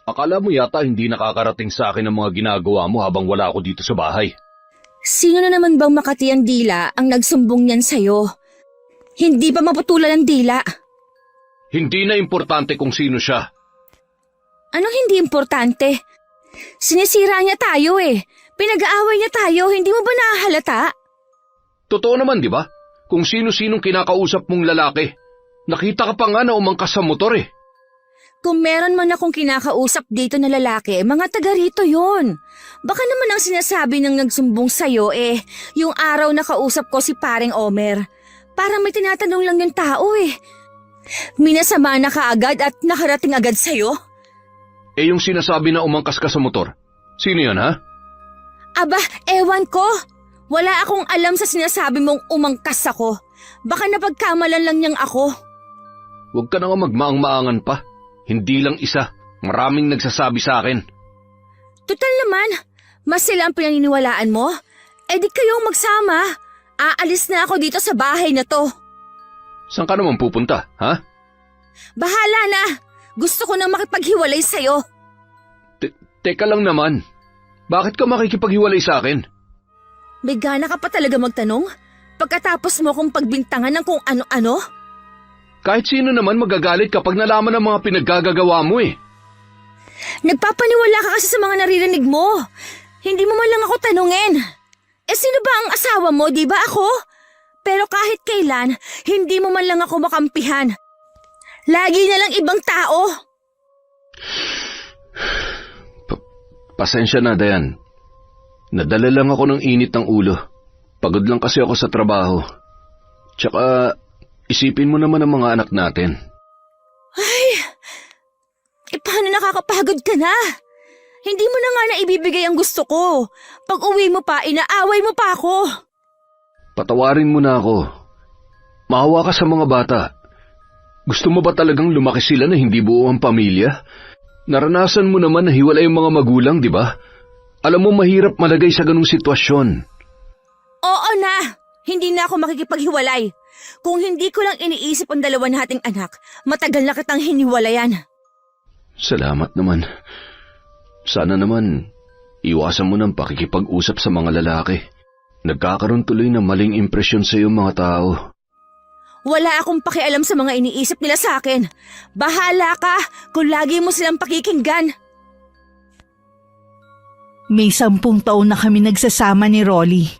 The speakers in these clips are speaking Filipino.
Akala mo yata hindi nakakarating sa akin ang mga ginagawa mo habang wala ako dito sa bahay. Sino na naman bang Makati ang dila ang nagsumbong niyan sa'yo? Hindi ba maputulan ang dila? Hindi na importante kung sino siya. Anong hindi importante? Sinisira niya tayo eh. Pinag-aaway niya tayo, hindi mo ba nahahalata? Totoo naman, di ba? Kung sino-sinong kinakausap mong lalaki. Nakita ka pa nga na umangkas sa motor eh. Kung meron man akong kinakausap dito na lalaki, mga taga rito yun. Baka naman ang sinasabi ng nagsumbong sa'yo yung araw na kausap ko si paring Omer. Parang may tinatanong lang yung tao eh. Minasama na kaagad at nakarating agad sa'yo? Yung sinasabi na umangkas ka sa motor, sino yan ha? Aba, ewan ko. Wala akong alam sa sinasabi mong umangkas ako. Baka napagkamalan lang niyang ako. Huwag ka na nga magmaang-maangan pa. Hindi lang isa. Maraming nagsasabi sa akin. Tutal naman, mas sila ang pinaniniwalaan mo? Di kayong magsama. Aalis na ako dito sa bahay na to. Saan ka naman pupunta, ha? Bahala na. Gusto ko nang makipaghiwalay sa'yo. Teka lang naman. Bakit ka makikipaghiwalay sa akin? May gana ka pa talaga magtanong? Pagkatapos mo kong pagbintangan ng kung ano-ano? Kahit sino naman magagalit kapag nalaman ng mga pinaggagawa mo eh. Nagpapaniwala ka kasi sa mga naririnig mo. Hindi mo man lang ako tanungin. Sino ba ang asawa mo, di ba ako? Pero kahit kailan, hindi mo man lang ako makampihan. Lagi na lang ibang tao. Pasensya na, Dayan. Nadala lang ako ng init ng ulo. Pagod lang kasi ako sa trabaho. Tsaka, isipin mo naman ang mga anak natin. Ay, paano nakakapagod ka na? Hindi mo na nga naibibigay ang gusto ko. Pag uwi mo pa, inaaway mo pa ako. Patawarin mo na ako. Maawa ka sa mga bata. Gusto mo ba talagang lumaki sila na hindi buo ang pamilya? Naranasan mo naman na hiwalay ang mga magulang, di ba? Alam mo mahirap malagay sa ganung sitwasyon. Oo na, hindi na ako makikipaghiwalay. Kung hindi ko lang iniisip ang dalawa nating anak, matagal na kitang hiniwalayan. Salamat naman. Sana naman, iwasan mo ng pakikipag-usap sa mga lalaki. Nagkakaroon tuloy ng maling impresyon sa iyo mga tao. Wala akong pakialam sa mga iniisip nila sa akin. Bahala ka kung lagi mo silang pakikinggan. May 10 taon na kami nagsasama ni Rolly.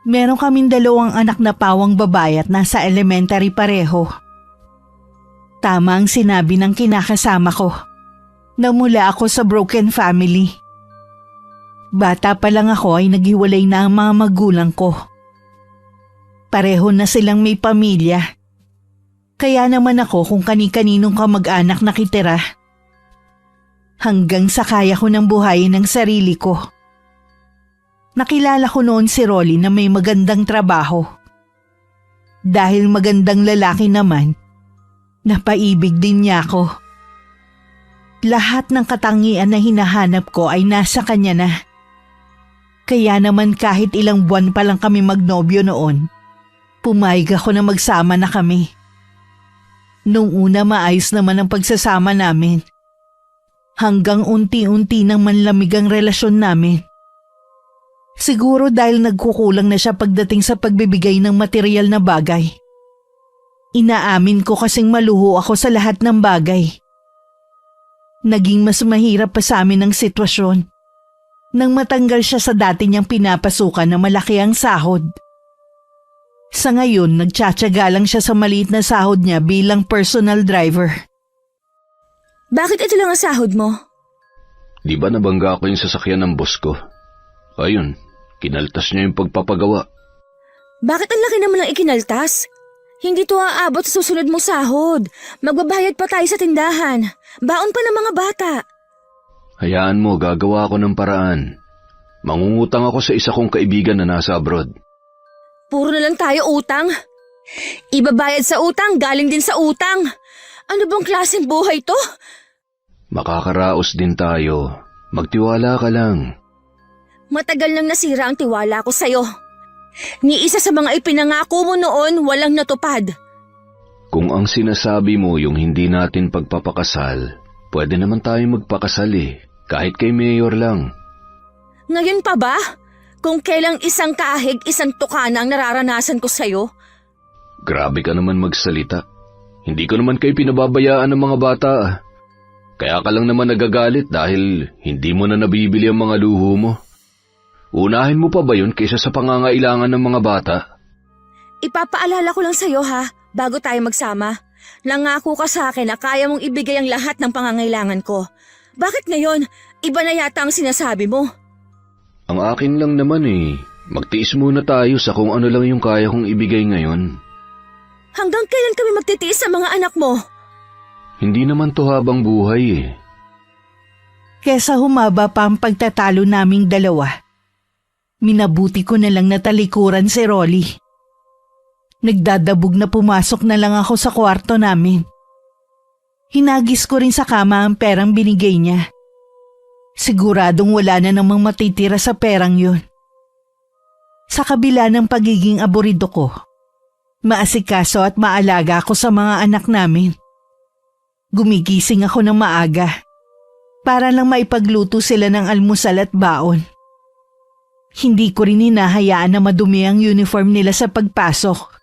Meron kaming 2 anak na pawang babae at nasa elementary pareho. Tama ang sinabi ng kinakasama ko. Namula ako sa broken family. Bata pa lang ako ay naghiwalay na ang mga magulang ko. Pareho na silang may pamilya. Kaya naman ako kung kani-kaninong kamag-anak nakitira. Hanggang sa kaya ko ng buhayin ng sarili ko. Nakilala ko noon si Rolly na may magandang trabaho. Dahil magandang lalaki naman, napaibig din niya ako. Lahat ng katangian na hinahanap ko ay nasa kanya na. Kaya naman kahit ilang buwan pa lang kami magnobyo noon, pumayag ako na magsama na kami. Nung una maayos naman ang pagsasama namin. Hanggang unti-unti nang manlamig ang relasyon namin. Siguro dahil nagkukulang na siya pagdating sa pagbibigay ng material na bagay. Inaamin ko kasing maluho ako sa lahat ng bagay. Naging mas mahirap pa sa amin ang sitwasyon nang matanggal siya sa dati niyang pinapasukan na malaki ang sahod. Sa ngayon, nagtsatsaga lang siya sa maliit na sahod niya bilang personal driver. Bakit ito lang ang sahod mo? Di ba nabangga ko yung sasakyan ng boss ko? Ayun, kinaltas niya yung pagpapagawa. Bakit ang laki naman ng ikinaltas? Hindi to aabot sa susunod mong sahod. Magbabayad pa tayo sa tindahan. Baon pa ng mga bata. Hayaan mo, gagawa ako ng paraan. Mangungutang ako sa isa kong kaibigan na nasa abroad. Puro na lang tayo utang. Ibabayad sa utang, galing din sa utang. Ano bang klaseng buhay to? Makakaraos din tayo. Magtiwala ka lang. Matagal nang nasira ang tiwala ko sa'yo. Ni isa sa mga ipinangako mo noon walang natupad. Kung ang sinasabi mo yung hindi natin pagpapakasal, Pwede naman tayo magpakasal kahit kay Mayor lang. Ngayon pa ba? Kung kailang isang kahig, isang tukana ang nararanasan ko sa'yo. Grabe ka naman magsalita. Hindi ko naman kayo pinababayaan ng mga bata. Kaya ka lang naman nagagalit dahil hindi mo na nabibili ang mga luho mo. Unahin mo pa ba yun kaysa sa pangangailangan ng mga bata? Ipapaalala ko lang sa'yo bago tayo magsama. Nangako ka sa akin na kaya mong ibigay ang lahat ng pangangailangan ko. Bakit ngayon, iba na yata ang sinasabi mo? Ang akin lang naman magtiis muna tayo sa kung ano lang yung kaya kong ibigay ngayon. Hanggang kailan kami magtitiis sa mga anak mo? Hindi naman to habang buhay Kesa humaba pa ang pagtatalo naming dalawa, minabuti ko na lang natalikuran si Rolly. Nagdadabog na pumasok na lang ako sa kwarto namin. Hinagis ko rin sa kama ang perang binigay niya. Siguradong wala na namang matitira sa perang yun. Sa kabila ng pagiging aburido ko, maasikaso at maalaga ako sa mga anak namin. Gumigising ako ng maaga para lang maipagluto sila ng almusal at baon. Hindi ko rin hinahayaan na madumi ang uniform nila sa pagpasok.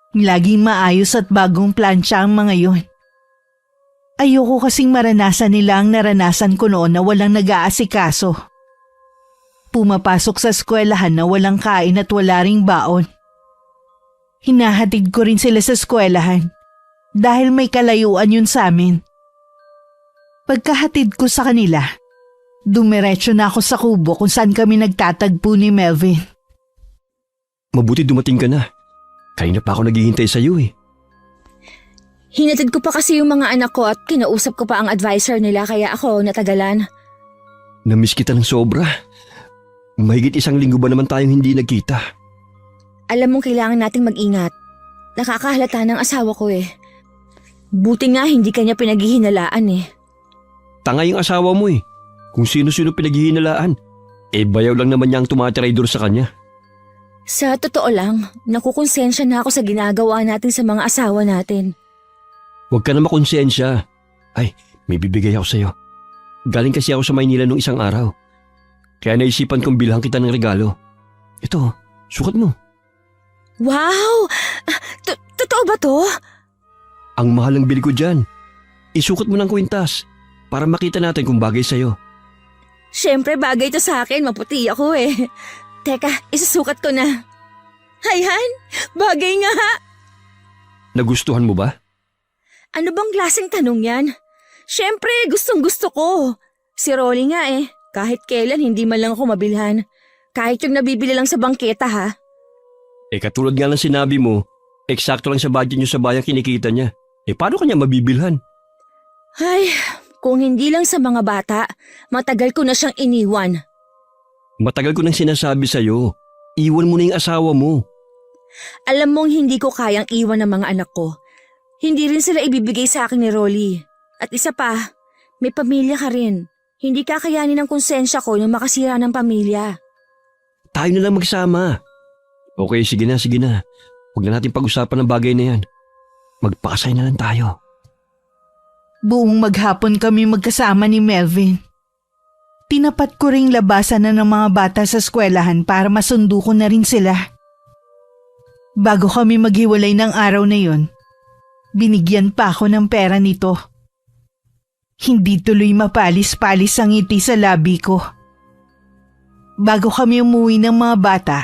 Laging maayos at bagong plancha ang mga yun. Ayoko kasing maranasan nila ang naranasan ko noon na walang nag-aasikaso. Pumapasok sa eskwelahan na walang kain at wala ring baon. Hinahatid ko rin sila sa eskwelahan dahil may kalayuan yun sa amin. Pagkahatid ko sa kanila, dumiretso na ako sa kubo kung saan kami nagtatagpo ni Melvin. Mabuti dumating ka na. Kanina pa ako naghihintay sa iyo Hinatid ko pa kasi yung mga anak ko at kinausap ko pa ang advisor nila kaya ako natagalan. Namiss kita ng sobra. Mahigit 1 linggo ba naman tayong hindi nagkita? Alam mong kailangan nating mag-ingat. Nakakahalata ng asawa ko Buti nga hindi kanya pinaghihinalaan Tanga yung asawa mo Kung sino-sino pinaghihinalaan. Bayaw lang naman niya ang tumatirador sa kanya. Sa totoo lang, nakukonsensya na ako sa ginagawa natin sa mga asawa natin. Huwag ka na makonsensya. Ay, may bibigay ako sa'yo. Galing kasi ako sa Maynila nung isang araw. Kaya naisipan kong bilhan kita ng regalo. Ito, sukat mo. Wow! Totoo ba to? Ang mahal ng bili ko dyan. Isukat mo ng kwintas para makita natin kung bagay sa'yo. Siyempre bagay to sa akin, maputi ako Teka, isusukat ko na. Hayhan, bagay nga. Nagustuhan mo ba? Ano bang klaseng tanong yan? Siyempre, gustong gusto ko. Si Rolly nga kahit kailan hindi man lang ako mabilhan. Kahit yung nabibili lang sa bangketa Katulad nga ng sinabi mo, eksakto lang sa budget niyo sa bayang kinikita niya. Paano kanya mabibilhan? Ay, kung hindi lang sa mga bata, matagal ko na siyang iniwan. Matagal ko nang sinasabi sa'yo, iwan mo na yung asawa mo. Alam mong hindi ko kayang iwan ng mga anak ko. Hindi rin sila ibibigay sa akin ni Rolly. At isa pa, may pamilya ka rin. Hindi kakayanin ng konsensya ko na makasira ng pamilya. Tayo na lang magsama. Okay, sige na. Huwag na natin pag-usapan ng bagay na yan. Magpakasay na lang tayo. Buong maghapon kami magkasama ni Melvin. Tinapat ko ring labasan na ng mga bata sa eskwelahan para masundo ko na rin sila. Bago kami maghiwalay ng araw na yon, binigyan pa ako ng pera nito. Hindi tuloy mapalis-palis ang ngiti sa labi ko. Bago kami umuwi ng mga bata,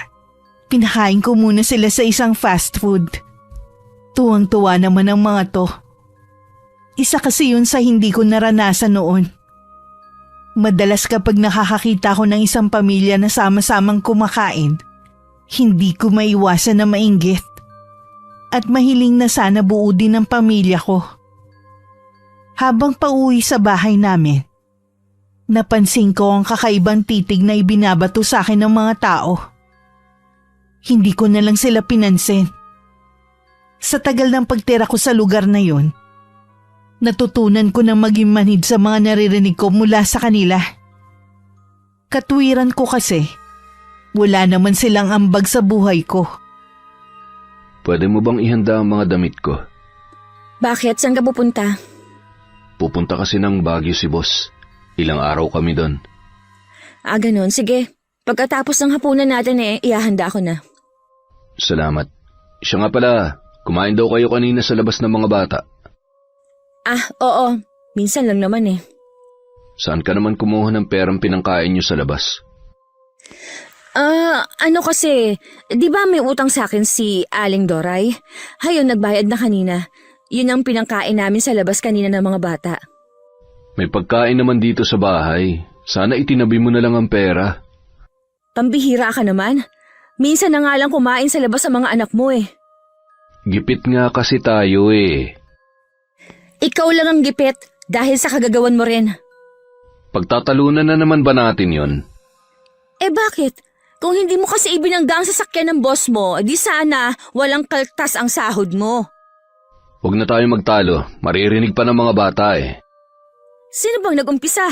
pinakain ko muna sila sa isang fast food. Tuwang-tuwa naman ang mga to. Isa kasi yun sa hindi ko naranasan noon. Madalas kapag nakakakita ko ng isang pamilya na sama-samang kumakain, hindi ko maiwasan na mainggit. At mahiling na sana buo din ang pamilya ko. Habang pauwi sa bahay namin, napansin ko ang kakaibang titig na ibinabato sa akin ng mga tao. Hindi ko na lang sila pinansin. Sa tagal ng pagtira ko sa lugar na yon, natutunan ko na maging manhid sa mga naririnig ko mula sa kanila. Katwiran ko kasi, wala naman silang ambag sa buhay ko. Pwede mo bang ihanda ang mga damit ko? Bakit? Saan ka pupunta? Pupunta kasi ng Baguio si boss. Ilang araw kami doon. Ganun. Sige. Pagkatapos ng hapunan natin ihahanda ko na. Salamat. Siya nga pala, kumain daw kayo kanina sa labas ng mga bata. Oo. Minsan lang naman Saan ka naman kumuha ng perang pinangkain niyo sa labas? Ano kasi, di ba may utang sa akin si Aling Doray? Hayon, nagbayad na kanina. Yun ang pinangkain namin sa labas kanina ng mga bata. May pagkain naman dito sa bahay. Sana itinabi mo na lang ang pera. Pambihira ka naman. Minsan na nga lang kumain sa labas sa mga anak mo Gipit nga kasi tayo Ikaw lang ang gipit dahil sa kagagawan mo rin. Pagtatalunan na naman ba natin yon? Bakit? Kung hindi mo kasi ibinangga ang sasakyan ng boss mo, di sana walang kaltas ang sahod mo. Huwag na tayo magtalo. Maririnig pa ng mga bata Sino bang nag-umpisa?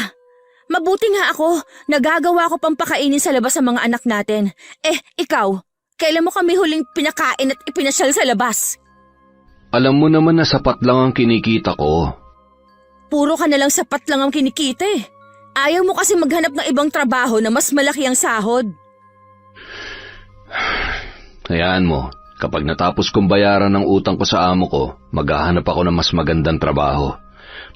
Mabuti nga ako, nagagawa ko pang pakainin sa labas sa mga anak natin. Ikaw, kailan mo kami huling pinakain at ipinasyal sa labas? Alam mo naman na sapat lang ang kinikita ko. Puro ka na lang sapat lang ang kinikita Ayaw mo kasi maghanap ng ibang trabaho na mas malaki ang sahod. Hayaan mo, kapag natapos kong bayaran ng utang ko sa amo ko, maghahanap ako ng mas magandang trabaho.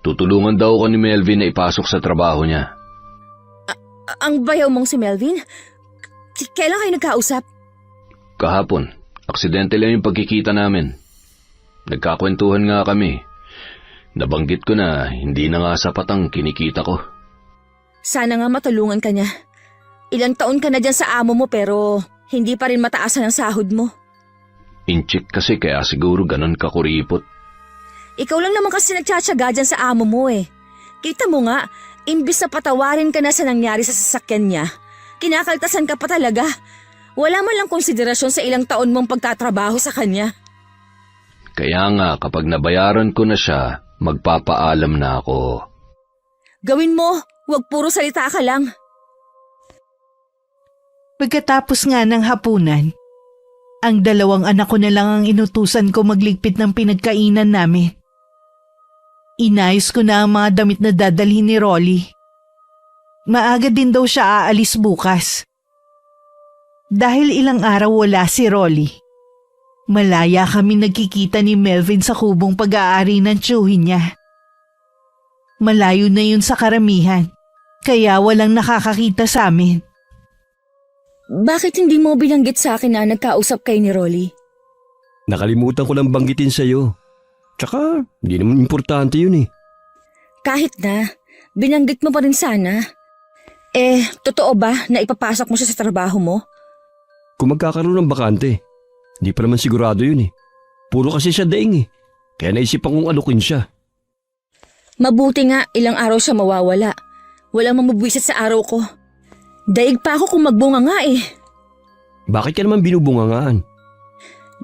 Tutulungan daw ko ni Melvin na ipasok sa trabaho niya. Ang bayaw mong si Melvin? Kailan kayo nagkausap? Kahapon, aksidente lang yung pagkikita namin. Nagkakwentuhan nga kami. Nabanggit ko na hindi na nga sapat ang kinikita ko. Sana nga matulungan ka niya. Ilang taon ka na dyan sa amo mo pero hindi pa rin mataasan ang sahod mo. Incheck kasi kaya siguro ganun ka kuripot. Ikaw lang naman kasi nagtsatsaga dyan sa amo mo Kita mo nga, imbis na patawarin ka na sa nangyari sa sasakyan niya, kinakaltasan ka pa talaga. Wala man lang konsiderasyon sa ilang taon mong pagtatrabaho sa kanya. Kaya nga kapag nabayaran ko na siya, magpapaalam na ako. Gawin mo, huwag puro salita ka lang. Pagkatapos nga ng hapunan, ang dalawang anak ko na lang ang inutusan ko magligpit ng pinagkainan namin. Inayos ko na ang mga damit na dadalhin ni Rolly. Maaga din daw siya aalis bukas. Dahil ilang araw wala si Rolly, malaya kami nagkikita ni Melvin sa kubong pag-aari ng tiyuhin niya. Malayo na yun sa karamihan, kaya walang nakakakita sa amin. Bakit hindi mo binanggit sa akin na nagkausap kayo ni Rolly? Nakalimutan ko lang banggitin sa'yo. Tsaka, hindi naman importante yun Kahit na, binanggit mo pa rin sana. Totoo ba na ipapasok mo siya sa trabaho mo? Kung magkakaroon ng bakante, hindi pa naman sigurado yun Puro kasi siya daing Kaya naisipan kong alukin siya. Mabuti nga ilang araw siya mawawala. Walang mamabwisit sa araw ko. Daig pa ako kung magbunga nga Bakit ka naman binubungangaan?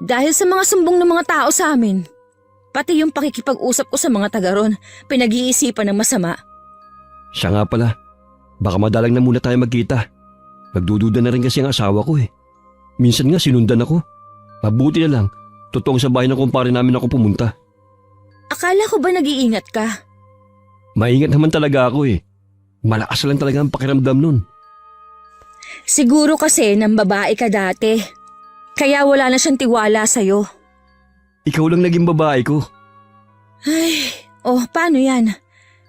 Dahil sa mga sumbong ng mga tao sa amin. Pati yung pakikipag-usap ko sa mga taga ron, pinag-iisipan ng masama. Siya nga pala, baka madalang na muna tayo magkita. Nagdududa na rin kasi ang asawa ko Minsan nga sinundan ako. Mabuti na lang, totoong sa bahay ng kumpare namin ako pumunta. Akala ko ba nag-iingat ka? Maingat naman talaga ako Malakas lang talaga ang pakiramdam nun. Siguro kasi nang babae ka dati. Kaya wala na siyang tiwala sa'yo. Ikaw lang naging babae ko. Paano yan?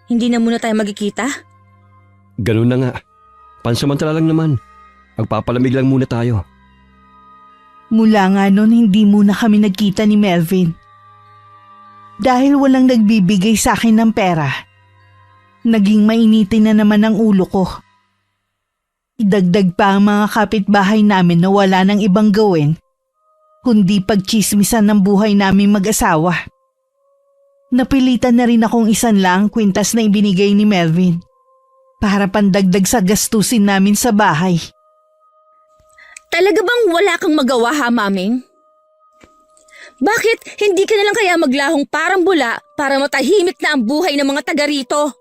Hindi na muna tayo magkikita? Ganun na nga. Pansamantala lang naman. Magpapalamig lang muna tayo. Mula nga noon hindi muna kami nagkita ni Melvin. Dahil walang nagbibigay sa akin ng pera, naging mainitin na naman ang ulo ko. Idagdag pa ang mga kapitbahay namin na wala nang ibang gawin, kundi pagtsismisan ng buhay naming mag-asawa. Napilitan na rin akong isan lang kwintas na ibinigay ni Melvin para pandagdag sa gastusin namin sa bahay. Talaga bang wala kang magawa maming? Bakit hindi ka na lang kaya maglahong parang bula para matahimik na ang buhay ng mga taga rito?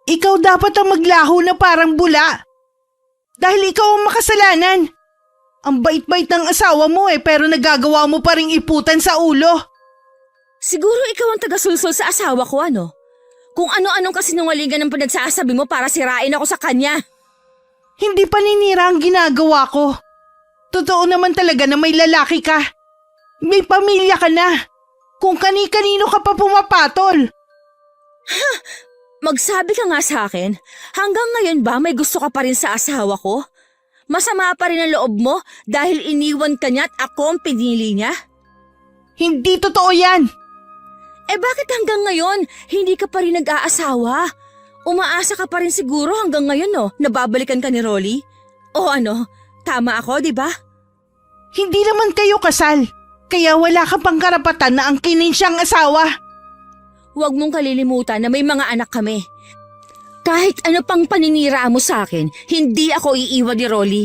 Ikaw dapat ang maglaho na parang bula. Dahil ikaw ang makasalanan. Ang bait-bait ng asawa mo pero nagagawa mo pa ring iputan sa ulo. Siguro ikaw ang taga-sulsol sa asawa ko Kung ano-anong kasinungalingan ang pinagsasabi mo para sirain ako sa kanya. Hindi paninira ang ginagawa ko. Totoo naman talaga na may lalaki ka. May pamilya ka na. Kung kani-kanino ka pa pumapatol. Magsabi ka nga sa akin, hanggang ngayon ba may gusto ka pa rin sa asawa ko? Masama pa rin ang loob mo dahil iniwan ka niya at ako ang pinili niya? Hindi totoo yan. Eh bakit hanggang ngayon hindi ka pa rin nag-aasawa? Umaasa ka pa rin siguro hanggang ngayon no, nababalikan ka ni Rolly? O ano, tama ako, di ba? Hindi naman kayo kasal. Kaya wala ka pang karapatan na angkinin siyang asawa. Huwag mong kalilimutan na may mga anak kami. Kahit ano pang paninira mo sa akin, hindi ako iiwan ni Rolly.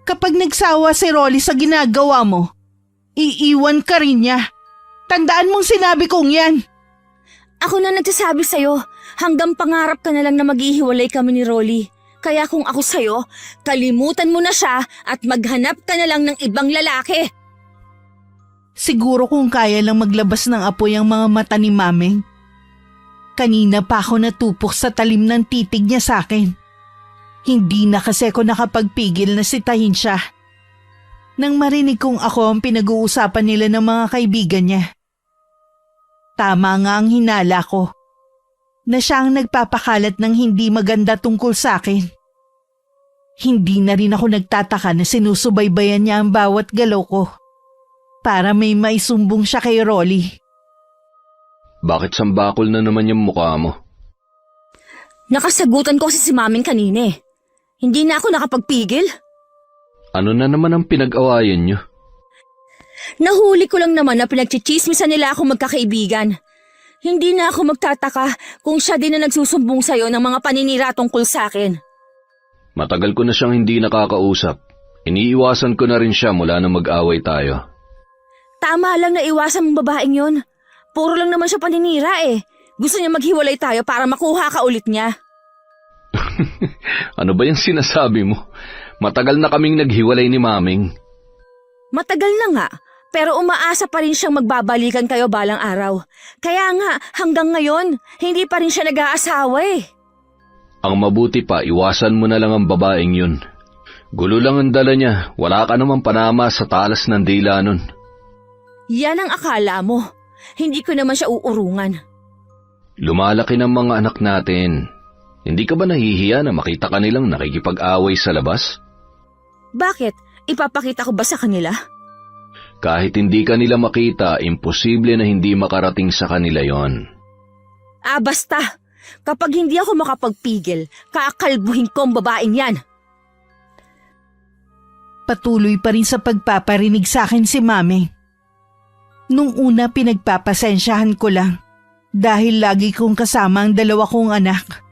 Kapag nagsawa si Rolly sa ginagawa mo, iiwan ka rin niya. Tandaan mong sinabi kong yan. Ako na nagsasabi sa'yo, hanggang pangarap ka na lang na maghihiwalay kami ni Rolly. Kaya kung ako sa'yo, kalimutan mo na siya at maghanap ka na lang ng ibang lalaki. Siguro kung kaya lang maglabas ng apoy ang mga mata ni Mameng. Kanina pa ako natupok sa talim ng titig niya sa akin. Hindi na kasi ako nakapagpigil na sitahin siya. Nang marinig kong ako ang pinag-uusapan nila ng mga kaibigan niya. Tama nga ang hinala ko. Na siya ang nagpapakalat ng hindi maganda tungkol sa akin. Hindi na rin ako nagtataka na sinusubaybayan niya ang bawat galaw ko. Para may maisumbong siya kay Rolly. Bakit sambakol na naman yung mukha mo? Nakasagutan ko si Maming kanina eh. Hindi na ako nakapagpigil. Ano na naman ang pinag-awayan niyo? Nahuli ko lang naman na pinagchichismisan nila ako magkakaibigan. Hindi na ako magtataka kung siya din na nagsusumbong sa'yo ng mga paninira tungkol sa akin. Matagal ko na siyang hindi nakakausap. Iniiwasan ko na rin siya mula na mag-away tayo. Tama lang na iwasan mong babaeng yon. Puro lang naman siya paninira eh. Gusto niya maghiwalay tayo para makuha ka ulit niya. Ano ba yung sinasabi mo? Matagal na kaming naghiwalay ni Maming. Matagal na nga, pero umaasa pa rin siyang magbabalikan kayo balang araw. Kaya nga, hanggang ngayon, hindi pa rin siya nag-aasawa eh. Ang mabuti pa, iwasan mo na lang ang babaeng yun. Gulo lang ang dala niya, wala ka namang panama sa talas ng dila nun. Yan ang akala mo. Hindi ko naman siya uurungan. Lumalaki ng mga anak natin. Hindi ka ba nahihiya na makita ka nilang nakikipag-away sa labas? Bakit? Ipapakita ko ba sa kanila? Kahit hindi ka nila makita, imposible na hindi makarating sa kanila yon. Basta. Kapag hindi ako makapagpigil, kakalbuhin ko ang babaeng yan. Patuloy pa rin sa pagpaparinig sa akin si Mami. Nung una pinagpapasensyahan ko lang dahil lagi kong kasama ang dalawa kong anak.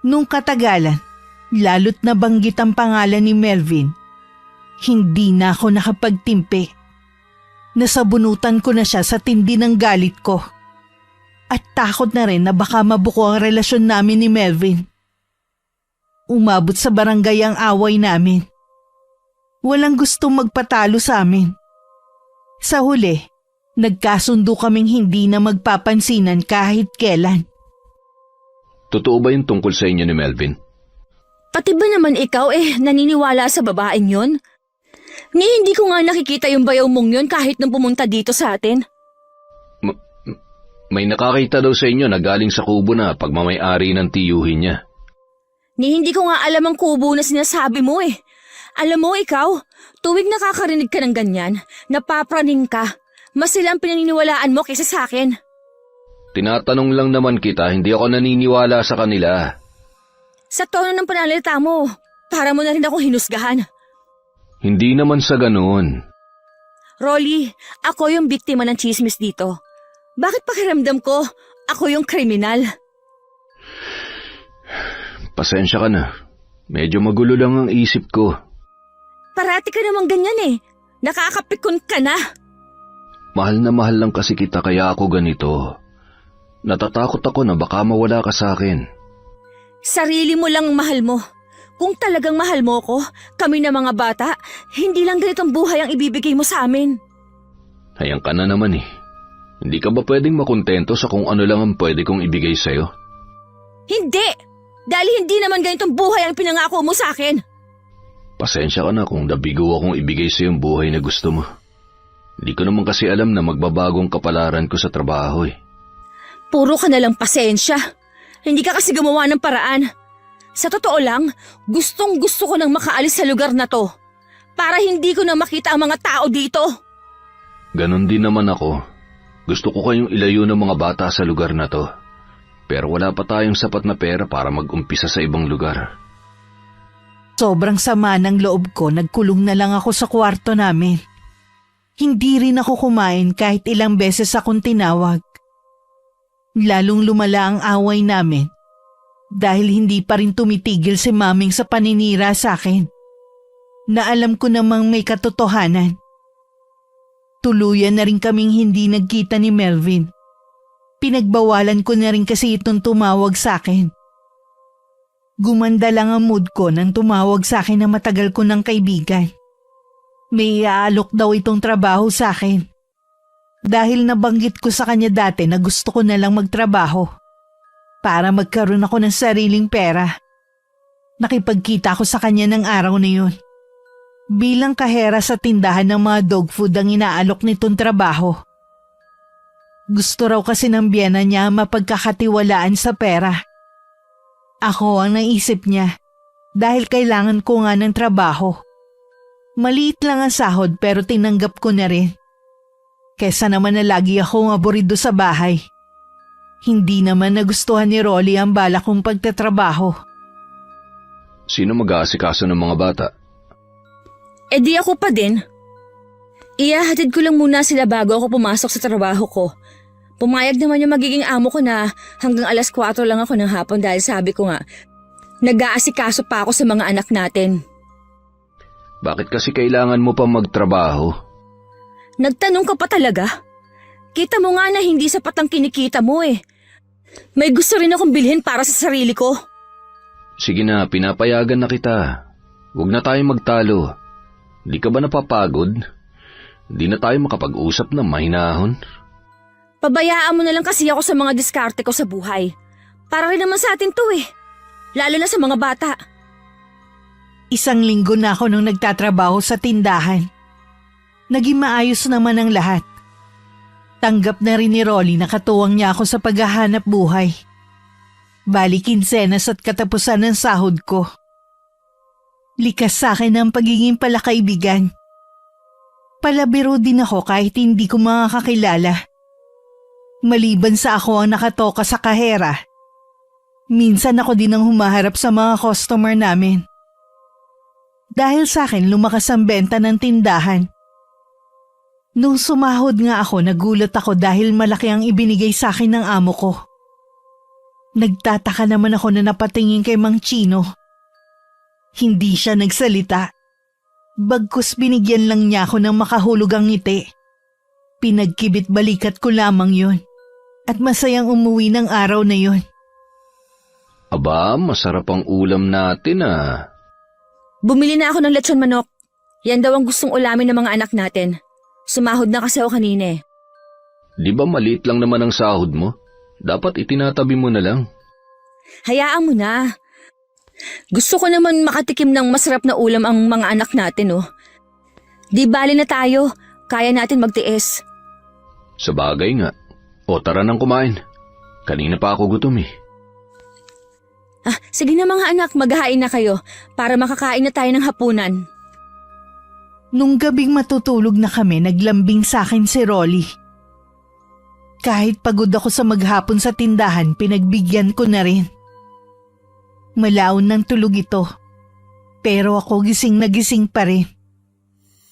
Nung katagalan, lalo't nabanggit ang pangalan ni Melvin, hindi na ako nakapagtimpi. Nasabunutan ko na siya sa tindi ng galit ko. At takot na rin na baka mabuko ang relasyon namin ni Melvin. Umabot sa barangay ang away namin. Walang gustong magpatalo sa amin. Sa huli, nagkasundo kaming hindi na magpapansinan kahit kailan. Totoo ba yung tungkol sa inyo ni Melvin? Pati ba naman ikaw naniniwala sa babaeng yon? Ni hindi ko nga nakikita yung bayaw mong yon kahit nung pumunta dito sa atin. May nakakita daw sa inyo na galing sa kubo na pagmamay-ari ng tiyuhin niya. Ni hindi ko nga alam ang kubo na sinasabi mo eh. Alam mo ikaw, tuwing nakakarinig ka ng ganyan, napapraning ka. Mas sila ang pinaniniwalaan mo kaysa sa akin. Tinatanong lang naman kita, hindi ako naniniwala sa kanila. Sa tono ng pananalita mo, para mo na rin ako hinusgahan. Hindi naman sa ganoon. Rolly, ako yung biktima ng chismis dito. Bakit pakiramdam ko, ako yung kriminal? Pasensya ka na. Medyo magulo lang ang isip ko. Parati ka naman ganyan eh. Nakakapikon ka na. Mahal na mahal lang kasi kita kaya ako ganito. Natatakot ako na baka mawala ka sa akin. Sarili mo lang ang mahal mo. Kung talagang mahal mo ko, kami na mga bata, hindi lang ganitong buhay ang ibibigay mo sa amin. Hayang ka na naman eh. Hindi ka ba pwedeng makontento sa kung ano lang ang pwede kong ibigay sa'yo? Hindi! Dahil hindi naman ganitong buhay ang pinangako mo sa akin. Pasensya ka na kung nabigo akong ibigay sa'yo yung buhay na gusto mo. Hindi ko naman kasi alam na magbabagong kapalaran ko sa trabaho eh. Puro ka nalang pasensya. Hindi ka kasi gumawa ng paraan. Sa totoo lang, gustong gusto ko nang makaalis sa lugar na to. Para hindi ko na makita ang mga tao dito. Ganon din naman ako. Gusto ko kayong ilayo ng mga bata sa lugar na to. Pero wala pa tayong sapat na pera para mag-umpisa sa ibang lugar. Sobrang sama ng loob ko, nagkulong na lang ako sa kwarto namin. Hindi rin ako kumain kahit ilang beses akong tinawag. Lalong lumala ang away namin dahil hindi pa rin tumitigil si Maming sa paninira sa akin. Na alam ko namang may katotohanan. Tuluyan na rin kaming hindi nagkita ni Melvin. Pinagbawalan ko na rin kasi itong tumawag sa akin. Gumanda lang ang mood ko nang tumawag sa akin na matagal ko ng kaibigan. May iaalok daw itong trabaho sa akin. Dahil nabanggit ko sa kanya dati na gusto ko na lang magtrabaho para magkaroon ako ng sariling pera. Nakipagkita ko sa kanya ng araw na yun. Bilang kahera sa tindahan ng mga dog food ang inaalok nitong trabaho. Gusto raw kasi ng biyena niya mapagkakatiwalaan sa pera. Ako ang naisip niya dahil kailangan ko nga ng trabaho. Maliit lang ang sahod pero tinanggap ko na rin. Kesa naman na lagi akong aborido sa bahay. Hindi naman nagustuhan ni Rolly ang bala kong pagtatrabaho. Sino mag-aasikaso ng mga bata? Eh di ako pa din. Iyahatid ko lang muna sila bago ako pumasok sa trabaho ko. Pumayag naman yung magiging amo ko na hanggang 4:00 lang ako ng hapon dahil sabi ko nga, nag-aasikaso pa ako sa mga anak natin. Bakit kasi kailangan mo pa magtrabaho? Nagtanong ka pa talaga? Kita mo nga na hindi sapat ang kinikita mo eh. May gusto rin akong bilhin para sa sarili ko. Sige na, pinapayagan na kita. Huwag na tayong magtalo. Di ka ba napapagod? Di na tayo makapag-usap na mahinahon. Pabayaan mo na lang kasi ako sa mga diskarte ko sa buhay. Para rin naman sa atin to eh. Lalo na sa mga bata. 1 linggo na ako nung nagtatrabaho sa tindahan. Naging maayos naman ang lahat. Tanggap na rin ni Rolly na katuwang niya ako sa paghahanap buhay. Bali kinsenas at katapusan ng sahod ko. Likas sa akin ang pagiging palakaibigan. Palabiro din ako kahit hindi ko makakakilala. Maliban sa ako ang nakatoka sa kahera, minsan ako din ang humaharap sa mga customer namin. Dahil sa akin lumakas ang benta ng tindahan. Nung sumahod nga ako, nagulat ako dahil malaki ang ibinigay sa akin ng amo ko. Nagtataka naman ako na napatingin kay Mang Chino. Hindi siya nagsalita. Bagkus binigyan lang niya ako ng makahulog ang ngiti. Pinagkibit balikat ko lamang yun. At masayang umuwi ng araw na yun. Aba, masarap ang ulam natin ah. Bumili na ako ng lechon manok. Yan daw ang gustong ulamin ng mga anak natin. Sumahod na kasi ako kanina eh. Di ba maliit lang naman ang sahod mo? Dapat itinatabi mo na lang. Hayaan mo na. Gusto ko naman makatikim ng masarap na ulam ang mga anak natin oh. Di bali na tayo. Kaya natin magtiis. Sa bagay nga. O tara nang kumain. Kanina pa ako gutom eh. Sige na mga anak, maghahain na kayo para makakain na tayo ng hapunan. Nung gabing matutulog na kami, naglambing sa akin si Rolly. Kahit pagod ako sa maghapon sa tindahan, pinagbigyan ko na rin. Malaon ng tulog ito, pero ako gising na gising pa rin.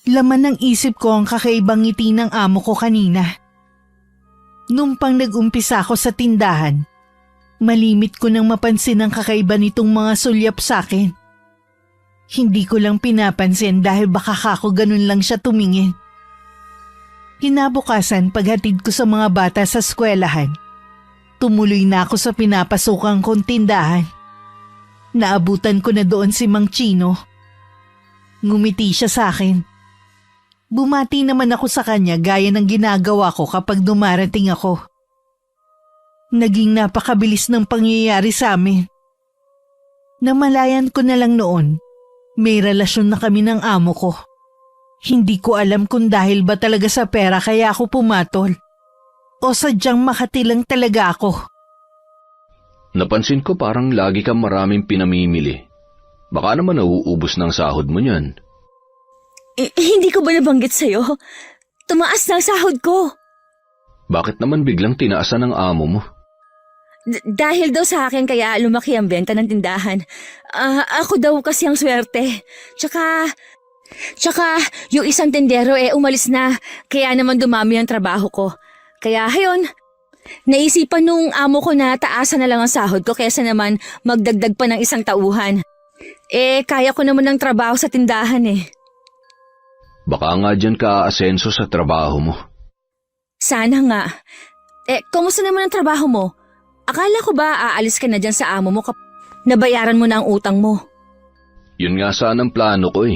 Laman ng isip ko ang kakaibang ngiti ng amo ko kanina. Nung pang nag-umpisa ako sa tindahan, malimit ko nang mapansin ang kakaiba nitong mga sulyap sa akin. Hindi ko lang pinapansin dahil baka kako ganun lang siya tumingin. Kinabukasan paghatid ko sa mga bata sa eskwelahan, tumuloy na ako sa pinapasukan kong tindahan. Naabutan ko na doon si Mang Chino. Ngumiti siya sa akin. Bumati naman ako sa kanya gaya ng ginagawa ko kapag dumarating ako. Naging napakabilis ng pangyayari sa amin. Namalayan ko na lang noon, may relasyon na kami ng amo ko. Hindi ko alam kung dahil ba talaga sa pera kaya ako pumatol o sadyang makati lang talaga ako. Napansin ko parang lagi kang maraming pinamimili. Baka naman nauubos ng sahod mo niyan. Hindi ko ba nabanggit sa'yo? Tumaas na ang sahod ko. Bakit naman biglang tinaasan ng amo mo? Dahil daw sa akin kaya lumaki ang benta ng tindahan. Ako daw kasi ang swerte. Tsaka yung isang tindero umalis na, kaya naman dumami ang trabaho ko. Kaya hayon, naisipan nung amo ko na taasan na lang ang sahod ko kaysa naman magdagdag pa ng isang tauhan. Kaya ko naman ng trabaho sa tindahan Baka nga dyan ka aasenso sa trabaho mo. Sana nga. Kumusta naman ang trabaho mo? Akala ko ba aalis ka na dyan sa amo mo nabayaran mo na ang utang mo? Yun nga sana ang plano ko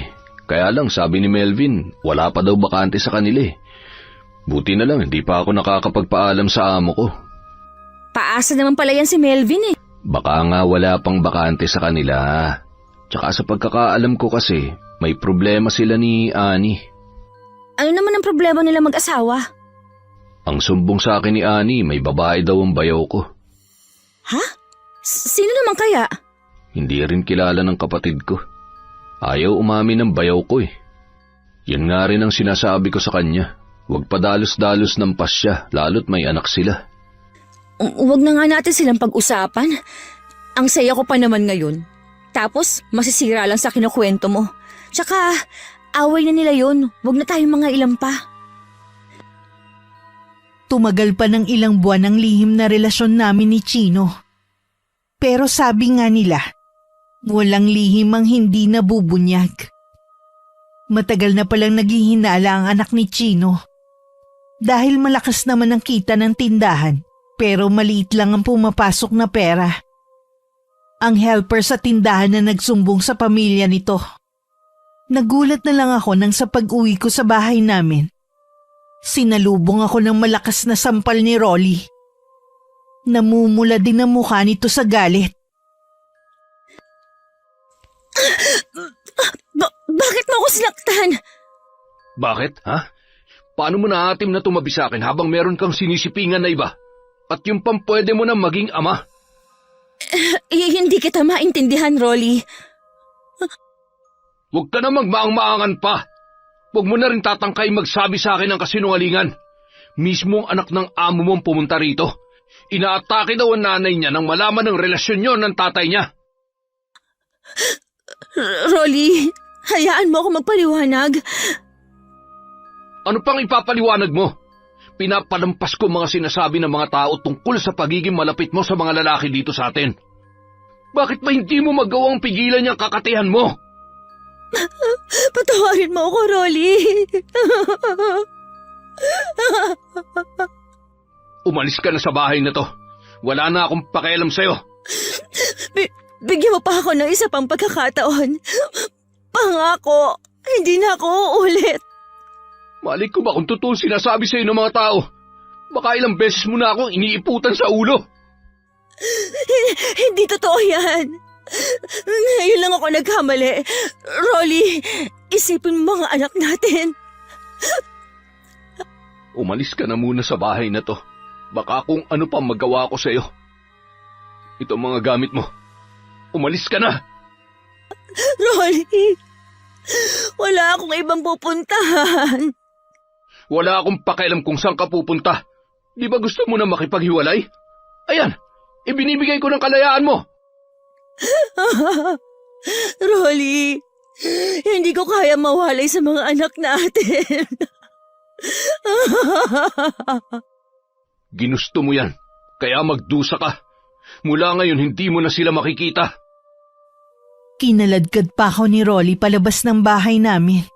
Kaya lang sabi ni Melvin, wala pa daw bakante sa kanila Buti na lang, hindi pa ako nakakapagpaalam sa amo ko. Paasa naman pala yan si Melvin Baka nga wala pang bakante sa kanila. Tsaka sa pagkakaalam ko kasi, may problema sila ni Annie. Ano naman ang problema nila mag-asawa? Ang sumbong sa akin ni Annie, may babae daw ang bayaw ko. Ha? Sino naman kaya? Hindi rin kilala ng kapatid ko. Ayaw umamin ng bayaw ko Yan nga rin ang sinasabi ko sa kanya. Huwag padalos-dalos ng pasya, lalo't may anak sila. Huwag na nga natin silang pag-usapan. Ang saya ko pa naman ngayon. Tapos, masisira lang sa kinukwento mo. Tsaka, away na nila yun. Huwag na tayong mga ilang pa. Tumagal pa ng ilang buwan ang lihim na relasyon namin ni Chino. Pero sabi nga nila, walang lihim ang hindi nabubunyag. Matagal na palang naghihinala ang anak ni Chino. Dahil malakas naman ang kita ng tindahan, pero maliit lang ang pumapasok na pera. Ang helper sa tindahan na nagsumbong sa pamilya nito. Nagulat na lang ako nang sa pag-uwi ko sa bahay namin. Sinalubong ako ng malakas na sampal ni Rolly. Namumula din ang mukha nito sa galit. Bakit mo ako sinaktan? Bakit, ha? Paano mo naatim na tumabi sa akin habang meron kang sinisipingan na iba? At yung pampwede mo na maging ama? Hindi kita maintindihan, Rolly. Huwag ka na magmaang-maangan pa. Huwag mo na rin tatangkay magsabi sa akin ng kasinungalingan. Mismong anak ng amo mong pumunta rito. Inaatake daw ang nanay niya nang malaman ng relasyon niyo ng tatay niya. Rolly, hayaan mo ako magpaliwanag. Ano pang ipapaliwanag mo? Pinapalampas ko mga sinasabi ng mga tao tungkol sa pagiging malapit mo sa mga lalaki dito sa atin. Bakit ba hindi mo magawang pigilan niyang kakatihan mo? Patawarin mo ako, Rolly. Umalis ka na sa bahay na to. Wala na akong pakialam sa'yo. Bigyan mo pa ako ng isa pang pagkakataon. Pangako, hindi na ako uulit. Malik ko ba kung totoo sinasabi sa'yo ng mga tao? Baka ilang beses mo na akong iniiputan sa ulo. Hindi totoo yan. Ngayon lang ako nagkamali. Rolly, isipin mo mga anak natin. Umalis ka na muna sa bahay na to. Baka kung ano pa magawa ko sa'yo. Ito mga gamit mo. Umalis ka na. Rolly, wala akong ibang pupuntahan. Wala akong pakialam kung saan ka pupunta. Di ba gusto mo na makipaghiwalay? Ayan, ibinibigay ko ng kalayaan mo. Rolly, hindi ko kaya mawalay sa mga anak natin. Ginusto mo yan, kaya magdusa ka. Mula ngayon hindi mo na sila makikita. Kinaladkad pa ako ni Rolly palabas ng bahay namin.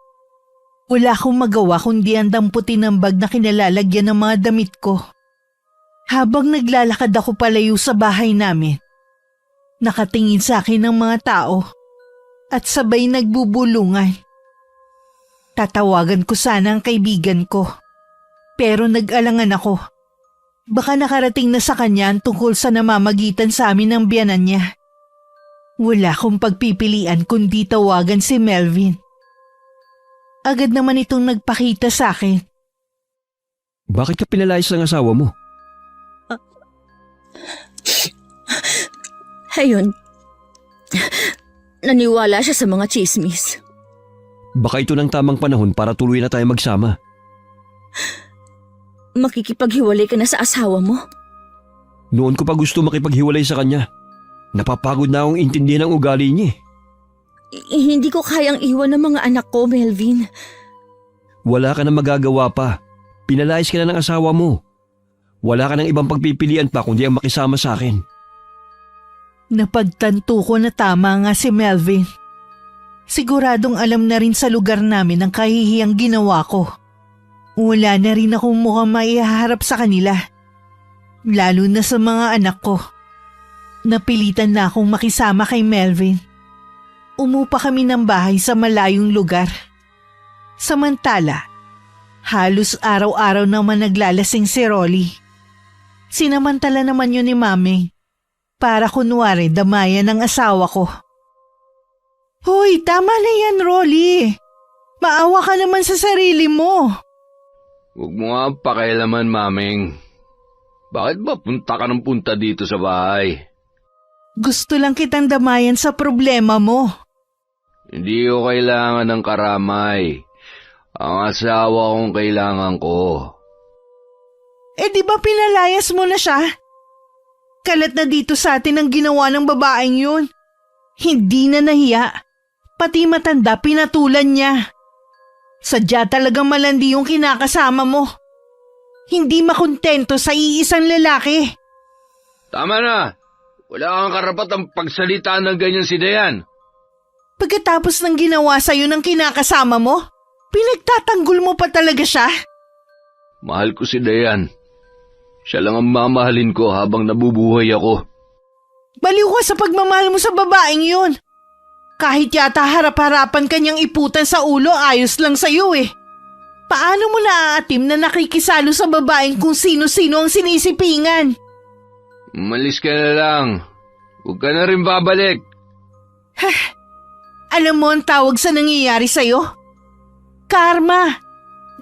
Wala akong magawa kundi ang damputin ng bag na kinalalagyan ng mga damit ko. Habang naglalakad ako palayo sa bahay namin, nakatingin sa akin ng mga tao at sabay nagbubulungan. Tatawagan ko sana ang kaibigan ko. Pero nag-alangan ako. Baka nakarating na sa kanya ang tungkol sa namamagitan sa amin ng biyanan niya. Wala akong pagpipilian kundi tawagan si Melvin. Agad naman itong nagpakita sa akin. Bakit ka pinalayas ng asawa mo? Ayun. Naniwala siya sa mga chismis. Baka ito ng tamang panahon para tuloy na tayo magsama. Makikipaghiwalay ka na sa asawa mo? Noon ko pa gusto makipaghiwalay sa kanya. Napapagod na akong intindihan ang ugali niya. Hindi ko kayang iwan ng mga anak ko, Melvin. Wala ka na magagawa pa. Pinalayas ka na ng asawa mo. Wala ka ng ibang pagpipilian pa kundi ang makisama sa akin. Napagtanto ko na tama nga si Melvin. Siguradong alam na rin sa lugar namin ang kahihiyang ginawa ko. Wala na rin akong mukhang maiharap sa kanila. Lalo na sa mga anak ko. Napilitan na akong makisama kay Melvin. Umupa kami ng bahay sa malayong lugar. Samantala, halos araw-araw naman naglalasing si Rolly. Sinamantala naman yun ni Mami para kunwari damayan ng asawa ko. Hoy, tama na yan, Rolly. Maawa ka naman sa sarili mo. Huwag mo nga pakialaman, Maming. Bakit ba punta ka ng punta dito sa bahay? Gusto lang kitang damayan sa problema mo. Hindi ko kailangan ng karamay. Ang asawa kong kailangan ko. Di ba pinalayas mo na siya? Kalat na dito sa atin ang ginawa ng babaeng yun. Hindi na nahiya. Pati matanda pinatulan niya. Sadya talagang malandi yung kinakasama mo. Hindi makontento sa iisang lalaki. Tama na! Wala kang karapatang pagsalita ng ganyan si Dayan. Pagkatapos ng ginawa sa'yo ng kinakasama mo, pinagtatanggol mo pa talaga siya? Mahal ko si Dayan. Siya lang ang mamahalin ko habang nabubuhay ako. Baliw ka sa pagmamahal mo sa babaeng yun. Kahit yata harap-harapan kanyang iputan sa ulo, ayos lang sa'yo eh. Paano mo naaatim na nakikisalo sa babaeng kung sino-sino ang sinisipingan? Umalis ka na lang. Huwag ka na rin babalik. Alam mo ang tawag sa nangyayari sa'yo? Karma.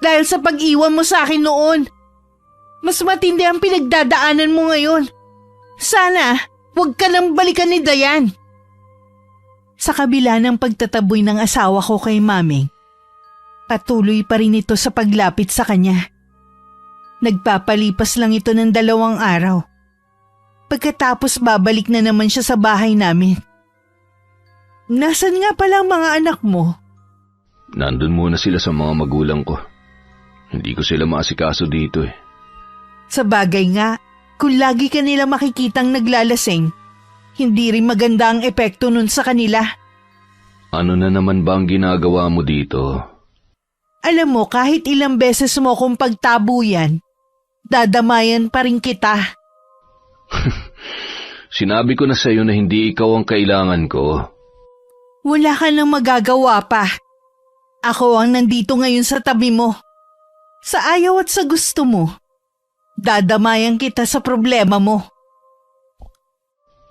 Dahil sa pag-iwan mo sa akin noon. Mas matindi ang pinagdadaanan mo ngayon. Sana, huwag ka nang balikan ni Dayan. Sa kabila ng pagtataboy ng asawa ko kay Maming, patuloy pa rin ito sa paglapit sa kanya. Nagpapalipas lang ito ng 2 araw. Pagkatapos babalik na naman siya sa bahay namin. Nasaan nga pala ang mga anak mo? Nandun muna sila sa mga magulang ko. Hindi ko sila maasikaso dito eh. Sa bagay nga, kung lagi ka nila makikitang naglalasing, hindi rin maganda ang epekto nun sa kanila. Ano na naman ba ang ginagawa mo dito? Alam mo, kahit ilang beses mo kung pagtabuyan, dadamayan pa rin kita. Sinabi ko na sa'yo na hindi ikaw ang kailangan ko. Wala ka nang magagawa pa. Ako ang nandito ngayon sa tabi mo. Sa ayaw at sa gusto mo, dadamayan kita sa problema mo.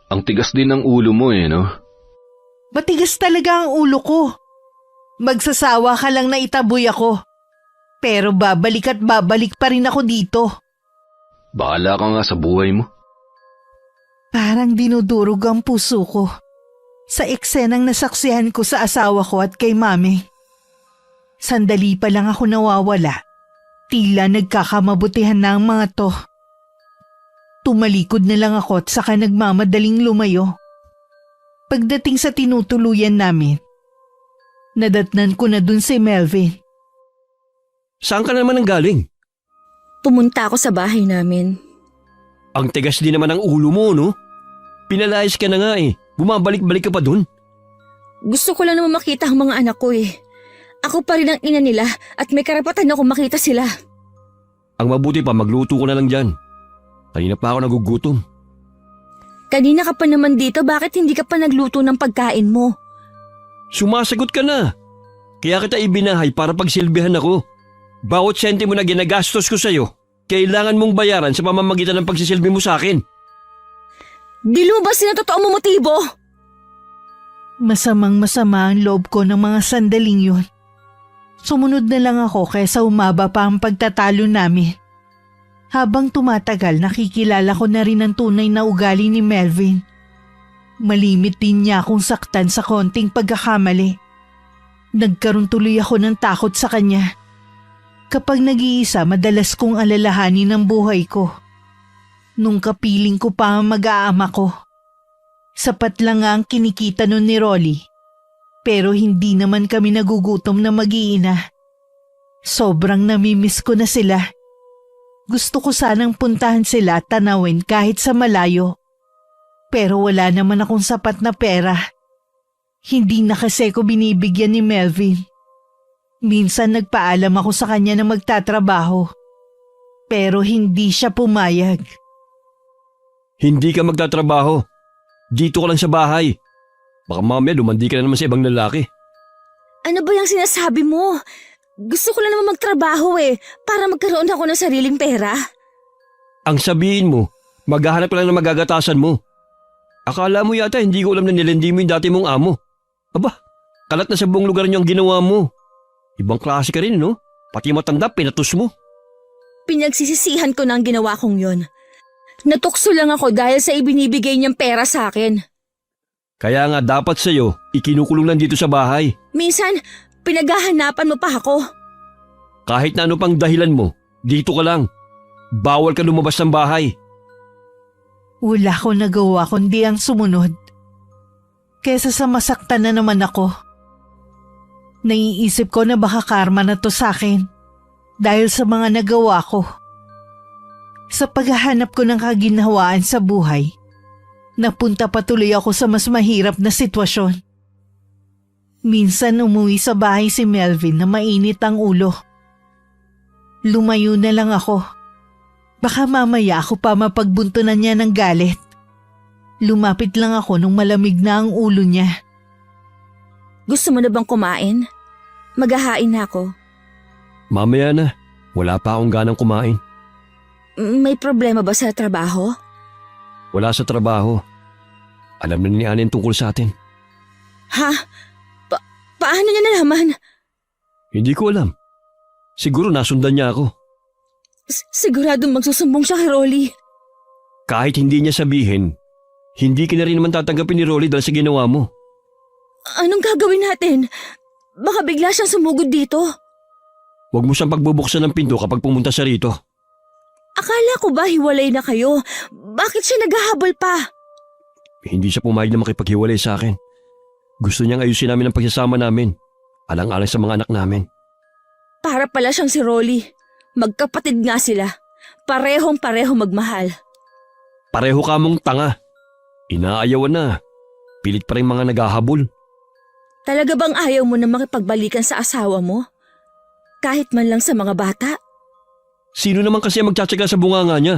Ang tigas din ng ulo mo eh, no? Matigas talaga ang ulo ko. Magsasawa ka lang na itaboy ako. Pero babalik at babalik pa rin ako dito. Bahala ka nga sa buhay mo. Parang dinudurog ang puso ko sa eksenang nasaksihan ko sa asawa ko at kay Mami. Sandali pa lang ako nawawala. Tila nagkakamabutihan na ang mga to. Tumalikod na lang ako at saka nagmamadaling lumayo. Pagdating sa tinutuluyan namin, nadatnan ko na dun si Melvin. Saan ka naman ang galing? Pumunta ako sa bahay namin. Ang tigas din naman ang ulo mo, no? Pinalayas ka na nga eh. Bumabalik-balik ka pa dun. Gusto ko lang naman makita ang mga anak ko eh. Ako pa rin ang ina nila at may karapatan ako makita sila. Ang mabuti pa, magluto ko na lang dyan. Kanina pa ako nagugutom. Kanina ka pa naman dito, bakit hindi ka pa nagluto ng pagkain mo? Sumasagot ka na. Kaya kita ibinahay para pagsilbihan ako. Bawat sentimo na ginagastos ko sa'yo, kailangan mong bayaran sa pamamagitan ng pagsisilbi mo sa akin. Di lumabas din ang totoo mo motibo. Masamang-masama ang loob ko ng mga sandaling yun. Sumunod na lang ako kaysa umaba pa ang pagtatalo namin. Habang tumatagal, nakikilala ko na rin ang tunay na ugali ni Melvin. Malimit din niya akong saktan sa konting pagkakamali. Nagkaroon tuloy ako ng takot sa kanya. Kapag nag-iisa, madalas kong alalahanin ang buhay ko. Nung kapiling ko pa ang mag-aama ko. Sapat lang nga ang kinikita nun ni Rolly. Pero hindi naman kami nagugutom na mag-iina. Sobrang namimiss ko na sila. Gusto ko sanang puntahan sila at tanawin kahit sa malayo. Pero wala naman akong sapat na pera. Hindi na kasi ko binibigyan ni Melvin. Minsan nagpaalam ako sa kanya na magtatrabaho. Pero hindi siya pumayag. Hindi ka magtatrabaho. Dito ka lang sa bahay. Baka mamaya lumandi ka na naman sa ibang lalaki. Ano ba yung sinasabi mo? Gusto ko lang naman magtrabaho para magkaroon ako ng sariling pera. Ang sabihin mo, maghahanap ka lang ng magagatasan mo. Akala mo yata hindi ko alam na nilindi mo yung dati mong amo. Aba, kalat na sa buong lugar niyo ang ginawa mo. Ibang klase ka rin, no? Pati matanda, pinatus mo. Pinagsisisihan ko na ang ginawa kong yon. Natukso lang ako dahil sa ibinibigay niyang pera sa akin. Kaya nga dapat sa'yo, ikinukulong lang dito sa bahay. Minsan, pinaghahanapan mo pa ako. Kahit na ano pang dahilan mo, dito ka lang. Bawal ka lumabas ng bahay. Wala ko nagawa kundi ang sumunod. Kesa sa masaktan na naman ako. Naiisip ko na baka karma na to sa akin dahil sa mga nagawa ko. Sa paghahanap ko ng kaginhawaan sa buhay, napunta patuloy ako sa mas mahirap na sitwasyon. Minsan umuwi sa bahay si Melvin na mainit ang ulo. Lumayo na lang ako. Baka mamaya ako pa mapagbuntunan niya ng galit. Lumapit lang ako nung malamig na ang ulo niya. Gusto mo na bang kumain? Maghahain na ako. Mamaya na, wala pa akong ganang kumain. May problema ba sa trabaho? Wala sa trabaho. Alam na ni Anin tungkol sa atin. Ha? Paano niya nalaman? Hindi ko alam. Siguro nasundan niya ako. Siguradong magsusumbong siya kay Rolly. Kahit hindi niya sabihin, hindi ka na rin naman tatanggapin ni Rolly dahil sa ginawa mo. Anong gagawin natin? Baka bigla siyang sumugod dito. Huwag mo siyang pagbubuksan ng pinto kapag pumunta siya rito. Akala ko ba hiwalay na kayo? Bakit siya naghahabol pa? Hindi siya pumayag na makipaghiwalay sa akin. Gusto niyang ayusin namin ang pagsasama namin. Alang-alang sa mga anak namin. Para pala siyang si Rolly. Magkapatid nga sila. Parehong-pareho magmahal. Pareho ka mong tanga. Inaayawan na. Pilit pa rin mga naghahabol. Talaga bang ayaw mo na makipagbalikan sa asawa mo? Kahit man lang sa mga bata? Sino naman kasi ang magtsatsaga sa bunganga niya?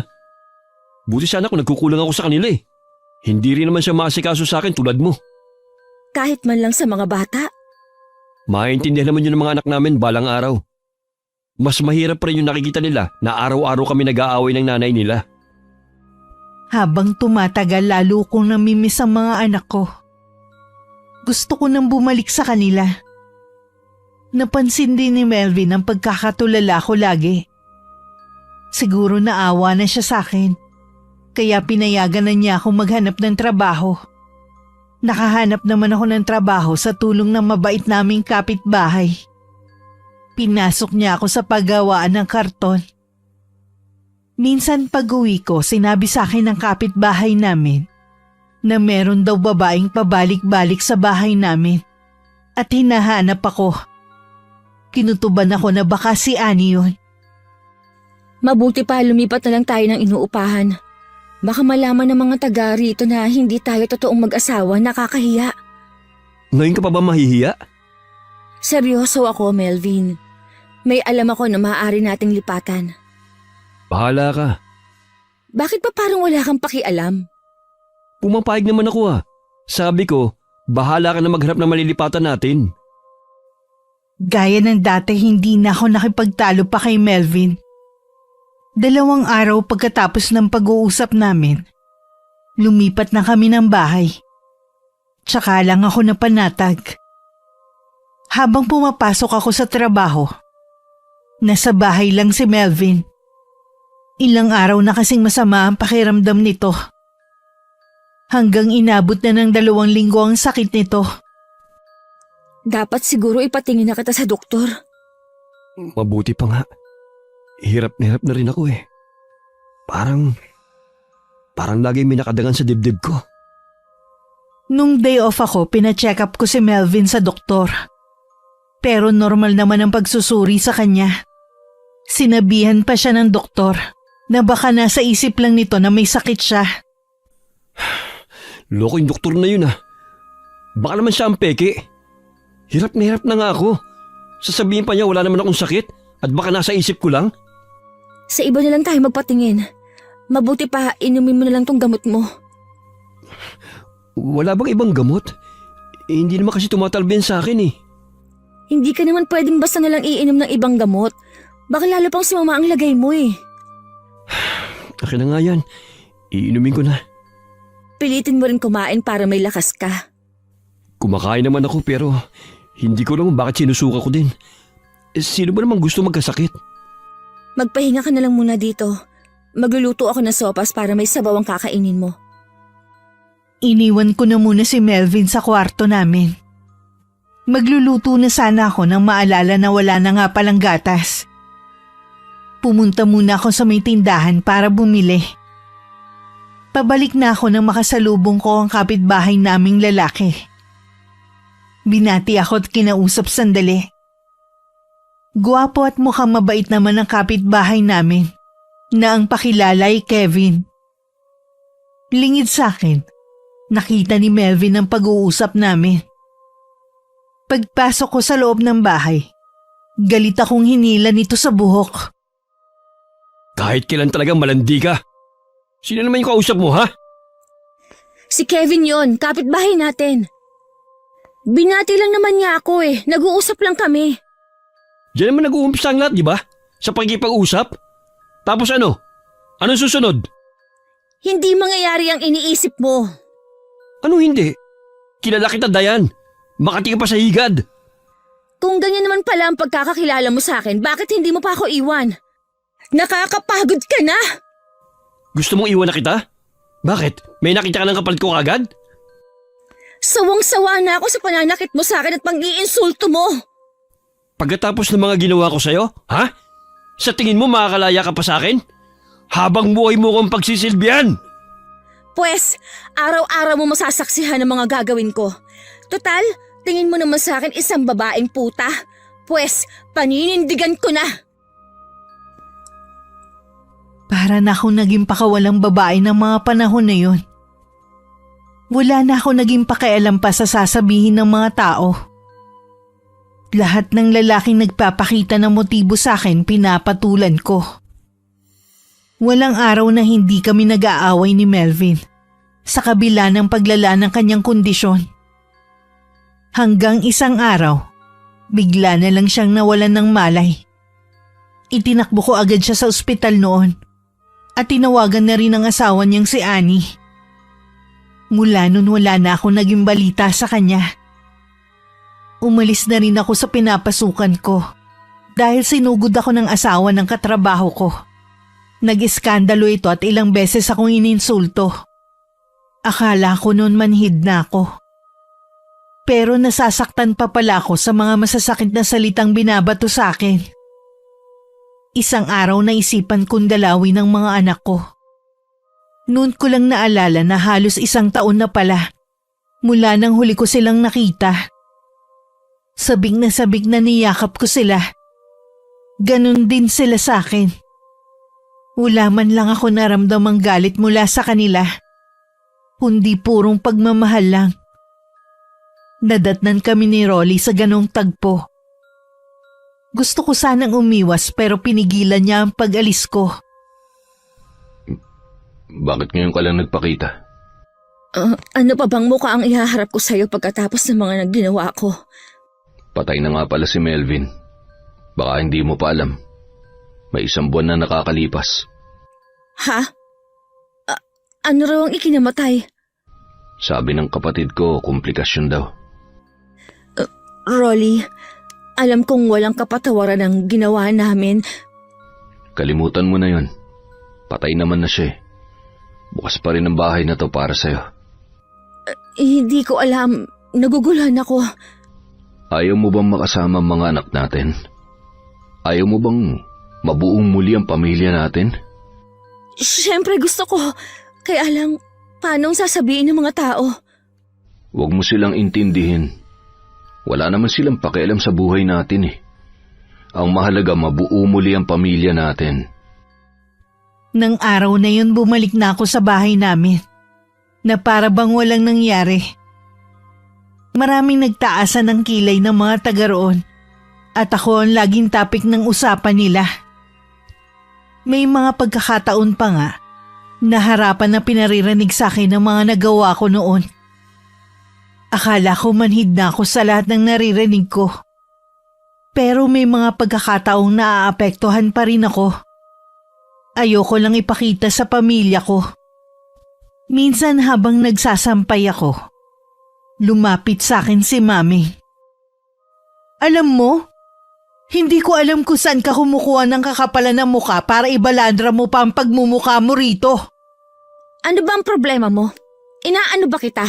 Buti sana kung nagkukulang ako sa kanila eh. Hindi rin naman siya maasikaso sa akin tulad mo. Kahit man lang sa mga bata? Maintindihan naman yun ng mga anak namin balang araw. Mas mahirap pa rin yung nakikita nila na araw-araw kami nag-aaway ng nanay nila. Habang tumatagal, lalo kong namimiss ang mga anak ko. Gusto ko nang bumalik sa kanila. Napansin din ni Melvin ang pagkakatulala ko lagi. Siguro naawa na siya sa akin, kaya pinayagan na niya akong maghanap ng trabaho. Nakahanap naman ako ng trabaho sa tulong ng mabait naming kapitbahay. Pinasok niya ako sa paggawaan ng karton. Minsan pag-uwi ko, sinabi sa akin ng kapitbahay namin na meron daw babaeng pabalik-balik sa bahay namin at hinahanap ako. Kinutuban ako na baka si Annie yun. Mabuti pa lumipat na lang tayo ng inuupahan. Baka malaman ng mga taga rito na hindi tayo totoong mag-asawa, nakakahiya. Ngayon ka pa ba mahihiya? Seryoso ako, Melvin. May alam ako na maaari nating lipatan. Bahala ka. Bakit pa parang wala kang pakialam? Pumapayag naman ako ah. Sabi ko, bahala ka na maghanap ng malilipatan natin. Gaya ng dati, hindi na ako nakipagtalo pa kay Melvin. 2 araw pagkatapos ng pag-uusap namin, lumipat na kami ng bahay. Tsaka lang ako napanatag. Habang pumapasok ako sa trabaho, nasa bahay lang si Melvin. Ilang araw na kasing masama ang pakiramdam nito. Hanggang inabot na ng 2 linggo ang sakit nito. Dapat siguro ipatingin na kita sa doktor. Mabuti pa nga. Hirap na rin ako eh. Parang lagi may nakadagan sa dibdib ko. Nung day off ako, pina-check up ko si Melvin sa doktor. Pero normal naman ang pagsusuri sa kanya. Sinabihan pa siya ng doktor na baka nasa isip lang nito na may sakit siya. Loko yung doktor na yun ah. Baka naman siya ang peke. Hirap na nga ako. Sasabihin pa niya wala naman akong sakit at baka nasa isip ko lang. Sa iba na lang tayo magpatingin. Mabuti pa, inumin mo na lang tong gamot mo. Wala bang ibang gamot? Hindi naman kasi tumatalben sa akin eh. Hindi ka naman pwedeng basta nalang iinom ng ibang gamot. Baka lalo pang sumama ang lagay mo eh. Akin na nga yan. Iinumin ko na. Pilitin mo rin kumain para may lakas ka. Kumakain naman ako pero hindi ko naman bakit sinusuka ko din. Sino ba naman gusto magkasakit? Magpahinga ka na lang muna dito. Magluluto ako ng sopas para may sabaw ang kakainin mo. Iniwan ko na muna si Melvin sa kwarto namin. Magluluto na sana ako nang maalala na wala na nga palang gatas. Pumunta muna ako sa may tindahan para bumili. Pabalik na ako nang makasalubong ko ang kapitbahay naming lalaki. Binati ako at kinausap sandali. Guwapo at mukhang mabait naman ang kapitbahay namin na ang pakilala ay Kevin. Lingid sa akin, nakita ni Melvin ang pag-uusap namin. Pagpasok ko sa loob ng bahay, galit akong hinila nito sa buhok. Kahit kailan talagang malandi ka. Sino naman yung kausap mo ha? Si Kevin yon, kapitbahay natin. Binati lang naman niya ako eh, nag-uusap lang kami. Diyan naman nag-uumpisa ang lahat, di ba? Sa pagkipag-usap? Tapos ano? Anong susunod? Hindi mangyayari ang iniisip mo. Ano hindi? Kilala kita, Dayan. Makati ka pa sa higad. Kung ganyan naman pala ang pagkakakilala mo sa akin, bakit hindi mo pa ako iwan? Nakakapagod ka na! Gusto mong iwan na kita? Bakit? May nakita ka ng kapalit ko kagad? Sawang-sawa na ako sa pananakit mo sa akin at pang-iinsulto mo. Pagkatapos ng mga ginawa ko sa'yo, ha? Sa tingin mo makakalaya ka pa sa akin? Habang buhay mo kong pagsisilbihan! Pwes, araw-araw mo masasaksihan ang mga gagawin ko. Total, tingin mo naman sa akin isang babaeng puta. Pwes, paninindigan ko na. Para na akong naging pakawalang babae ng mga panahon na yun. Wala na ako naging pakialam pa sa sasabihin ng mga tao. Lahat ng lalaking nagpapakita ng motibo sa akin, pinapatulan ko. Walang araw na hindi kami nag-aaway ni Melvin sa kabila ng paglala ng kanyang kondisyon. Hanggang isang araw, bigla na lang siyang nawalan ng malay. Itinakbo ko agad siya sa ospital noon at tinawagan na rin ang asawa niyang si Annie. Mula nun wala na ako naging balita sa kanya. Umalis na rin ako sa pinapasukan ko dahil sinugod ako ng asawa ng katrabaho ko. Nag-iskandalo ito at ilang beses akong ininsulto. Akala ko noon manhid na ako. Pero nasasaktan pa pala ako sa mga masasakit na salitang binabato sa akin. Isang araw naisipan kong dalawin ng mga anak ko. Noon ko lang naalala na halos 1 taon na pala mula nang huli ko silang nakita. Sabik na niyakap ko sila. Ganon din sila sa akin. Wala man lang ako naramdamang galit mula sa kanila, kundi purong pagmamahal lang. Nadatnan kami ni Rolly sa ganong tagpo. Gusto ko sanang umiwas pero pinigilan niya ang pag-alis ko. Bakit ngayon ka lang nagpakita? Ano pa bang mukha ang ihaharap ko sa'yo pagkatapos ng mga nagginawa ko? Patay na nga pala si Melvin. Baka hindi mo pa alam. May 1 buwan na nakakalipas. Ha? Ano raw ang ikinamatay? Sabi ng kapatid ko, komplikasyon daw. Rolly, alam kong walang kapatawaran ang ginawa namin. Kalimutan mo na yon. Patay naman na siya eh. Bukas pa rin ang bahay na to para sa'yo. Hindi ko alam. Naguguluhan ako. Ayaw mo bang makasama ang mga anak natin? Ayaw mo bang mabuong muli ang pamilya natin? Siyempre gusto ko. Kaya lang, paanong sasabihin ng mga tao? Huwag mo silang intindihin. Wala naman silang pakialam sa buhay natin eh. Ang mahalaga, mabuo muli ang pamilya natin. Nang araw na yun bumalik na ako sa bahay namin, na para bang walang nangyari. Maraming nagtaasan ng kilay ng mga taga roon, at ako ang laging topic ng usapan nila. May mga pagkakataon pa nga, na harapan na pinaririnig sa akin ng mga nagawa ko noon. Akala ko manhid na ako sa lahat ng naririnig ko. Pero may mga pagkakataong naaapektuhan pa rin ako. Ayoko lang ipakita sa pamilya ko. Minsan habang nagsasampay ako, lumapit sa akin si Mami. Alam mo, hindi ko alam kung saan ka kumukuha ng kakapalan ng muka para ibalandra mo pa ang pagmumukha mo rito. Ano ba ang problema mo? Inaano ba kita?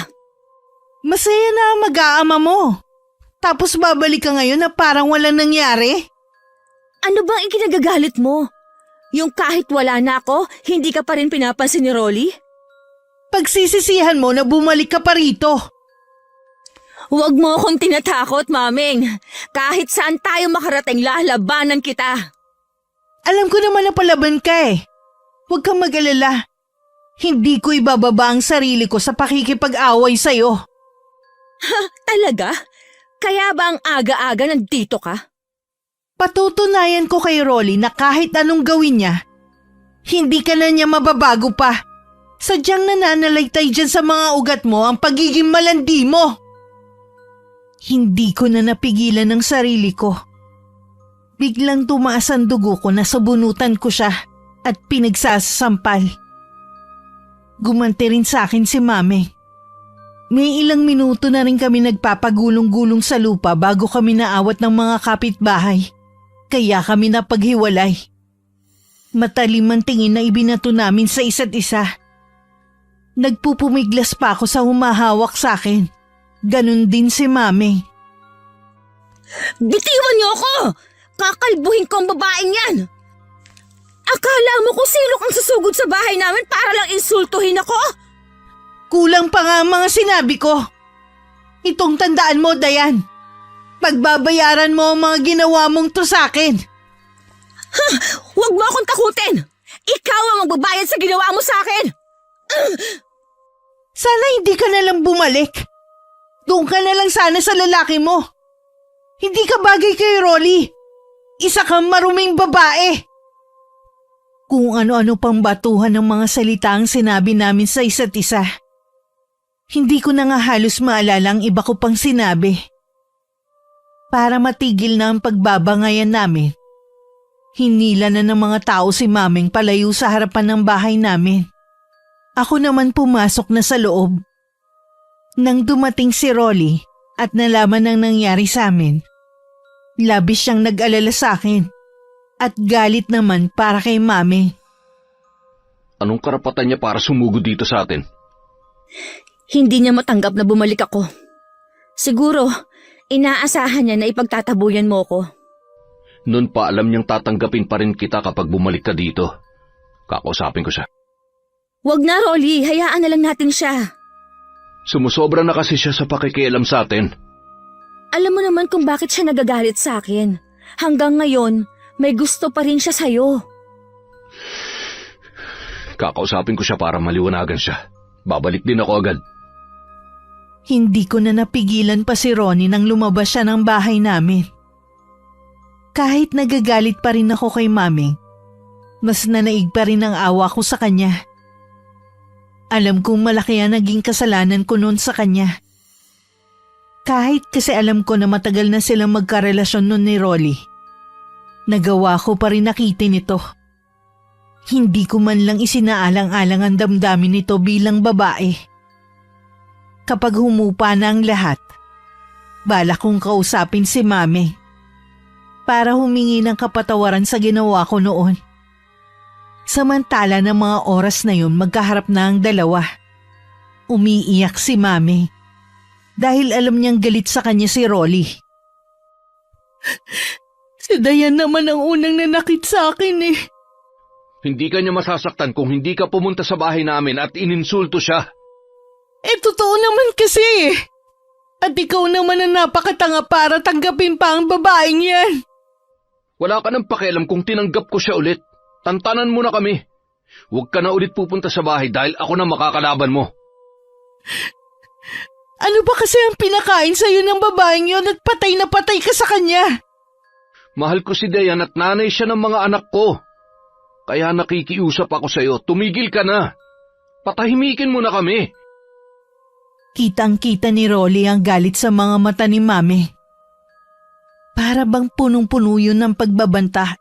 Masaya na ang mag-aama mo. Tapos babalik ka ngayon na parang walang nangyari? Ano bang ikinagagalit mo? Yung kahit wala na ako, hindi ka pa rin pinapansin ni Rolly? Pagsisisihan mo na bumalik ka pa rito. Huwag mo akong tinatakot, Maming. Kahit saan tayo makarating, lalabanan kita. Alam ko naman na palaban ka eh. Huwag kang mag-alala. Hindi ko ibababa ang sarili ko sa pakikipag-away sa'yo. Ha, talaga? Kaya ba ang aga-aga nandito ka? Patutunayan ko kay Rolly na kahit anong gawin niya, hindi ka na niya mababago pa. Sadyang nananalaytay dyan sa mga ugat mo ang pagiging malandi mo. Hindi ko na napigilan ang sarili ko. Biglang tumaas ang dugo ko na sabunutan ko siya at pinagsasampal. Gumanti rin sa akin si Mami. May ilang minuto na rin kami nagpapagulong-gulong sa lupa bago kami naawat ng mga kapitbahay. Kaya kami napaghiwalay. Matalim ang tingin na ibinato namin sa isa't isa. Nagpupumiglas pa ako sa humahawak sa akin. Ganon din si Mami. Bitiwan niyo ako! Kakalbuhin ko ang babaeng yan! Akala mo kung sino kang susugod sa bahay namin para lang insultuhin ako? Kulang pa nga ang mga sinabi ko. Itong tandaan mo, Dayan. Pagbabayaran mo ang mga ginawa mong to sa akin. Ha! Huwag mo akong takutin! Ikaw ang magbabayad sa ginawa mo sa akin! Sana hindi ka na lang bumalik. Doon ka na lang sana sa lalaki mo. Hindi ka bagay kay Rolly. Isa kang maruming babae. Kung ano-ano pang batuhan ng mga salita ang sinabi namin sa isa't isa. Hindi ko na nga halos maalala ang iba ko pang sinabi. Para matigil na ang pagbabangayan namin, hinila na ng mga tao si Maming palayo sa harapan ng bahay namin. Ako naman pumasok na sa loob. Nang dumating si Rolly at nalaman ang nangyari sa amin, labis siyang nag-alala sa akin at galit naman para kay Mami. Anong karapatan niya para sumugod dito sa atin? Hindi niya matanggap na bumalik ako. Siguro, inaasahan niya na ipagtatabuyan mo ko. Noon pa alam niyang tatanggapin pa rin kita kapag bumalik ka dito. Kakausapin ko siya. Huwag na, Rolly. Hayaan na lang natin siya. Sumusobra na kasi siya sa pakikialam sa atin. Alam mo naman kung bakit siya nagagalit sa akin. Hanggang ngayon, may gusto pa rin siya sa'yo. Kakausapin ko siya para maliwanagan siya. Babalik din ako agad. Hindi ko na napigilan pa si Ronnie nang lumabas siya ng bahay namin. Kahit nagagalit pa rin ako kay Maming, mas nanaig pa rin ang awa ko sa kanya. Alam kong malaki ang naging kasalanan ko noon sa kanya. Kahit kasi alam ko na matagal na silang magkarelasyon nun ni Rolly, nagawa ko pa rin nakitin ito. Hindi ko man lang isinaalang-alang ang damdamin nito bilang babae. Kapag humupa na ang lahat, balak kong kausapin si Mami para humingi ng kapatawaran sa ginawa ko noon. Samantala ng mga oras na yun magkaharap na ang dalawa. Umiiyak si Mami dahil alam niyang galit sa kanya si Rolly. Si Dayan naman ang unang nanakit sa akin eh. Hindi ka niya masasaktan kung hindi ka pumunta sa bahay namin at ininsulto siya. Totoo naman kasi eh. At ikaw naman ang napakatanga para tanggapin pa ang babaeng yan. Wala ka nang pakialam kung tinanggap ko siya ulit. Tantanan mo na kami. Huwag ka na ulit pupunta sa bahay dahil ako na makakalaban mo. Ano ba kasi ang pinakain sa'yo ng babaeng yon at patay na patay ka sa kanya? Mahal ko si Dayan at nanay siya ng mga anak ko. Kaya nakikiusap ako sa'yo, tumigil ka na. Patahimikin mo na kami. Kitang-kita ni Rolly ang galit sa mga mata ni Mami. Para bang punong-puno yun ng pagbabanta.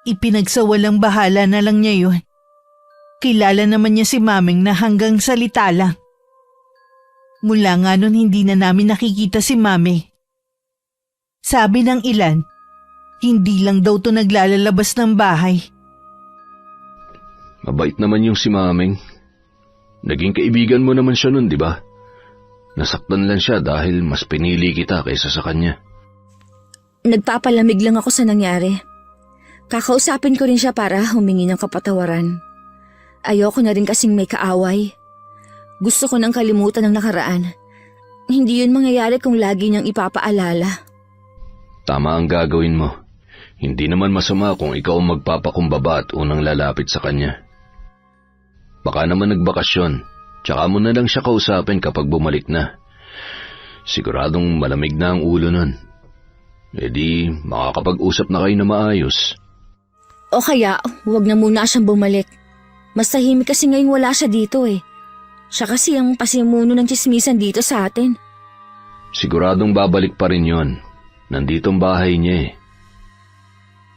Ipinagsawalang bahala na lang niya yun. Kilala naman niya si Maming na hanggang salita lang. Mula nga nun hindi na namin nakikita si Mami. Sabi ng ilan, hindi lang daw to naglalabas ng bahay. Mabait naman yung si Maming. Naging kaibigan mo naman siya nun, di ba? Nasaktan lang siya dahil mas pinili kita kaysa sa kanya. Nagpapalamig lang ako sa nangyari. Kakausapin ko rin siya para humingi ng kapatawaran. Ayoko na rin kasing may kaaway. Gusto ko nang kalimutan ang nakaraan. Hindi yun mangyayari kung lagi niyang ipapaalala. Tama ang gagawin mo. Hindi naman masama kung ikaw ang magpapakumbaba at unang lalapit sa kanya. Baka naman nagbakasyon, tsaka mo na lang siya kausapin kapag bumalik na. Siguradong malamig na ang ulo nun. E di, makakapag-usap na kayo na maayos. O kaya, huwag na muna siyang bumalik. Mas tahimik kasi ngayong wala siya dito eh. Siya kasi ang pasimuno ng tsismisan dito sa atin. Siguradong babalik pa rin yon. Nandito ang bahay niya eh.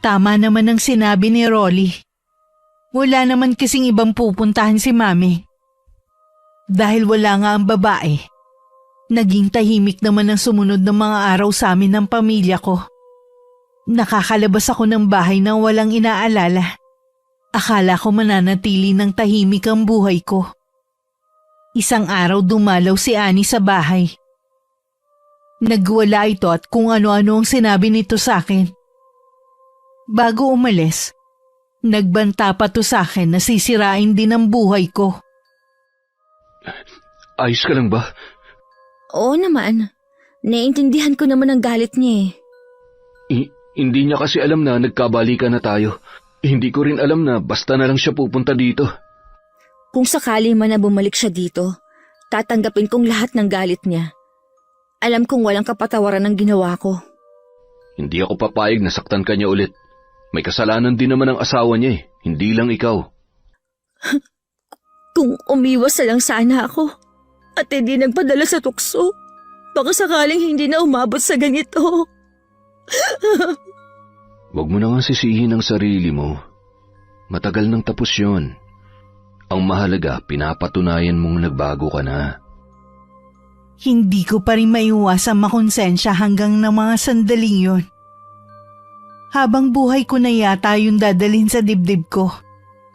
Tama naman ang sinabi ni Rolly. Wala naman kasing ibang pupuntahan si Mami. Dahil wala nga ang babae, naging tahimik naman ang sumunod ng mga araw sa amin ng pamilya ko. Nakakalabas ako ng bahay nang walang inaalala. Akala ko mananatili ng tahimik ang buhay ko. Isang araw dumalaw si Annie sa bahay. Nagwala ito at kung ano-ano ang sinabi nito sa akin. Bago umalis, nagbanta pa to sa akin na sisirain din ang buhay ko. Ayos ka lang ba? Oo naman. Naiintindihan ko naman ang galit niya eh. Hindi niya kasi alam na nagkabalikan na tayo. Hindi ko rin alam na basta na lang siya pupunta dito. Kung sakali man na bumalik siya dito, tatanggapin kong lahat ng galit niya. Alam kong walang kapatawaran ang ginawa ko. Hindi ako papayag na saktan ka niya ulit. May kasalanan din naman ang asawa niya eh, hindi lang ikaw. Kung umiwas na lang sana ako at hindi nagpadala sa tukso, baka sakaling hindi na umabot sa ganito. Huwag mo na nga sisihin ang sarili mo. Matagal nang tapos yon. Ang mahalaga, pinapatunayan mong nagbago ka na. Hindi ko pa rin maiwasang makonsensya hanggang ng mga sandaling yon. Habang buhay ko na yata yung dadalhin sa dibdib ko,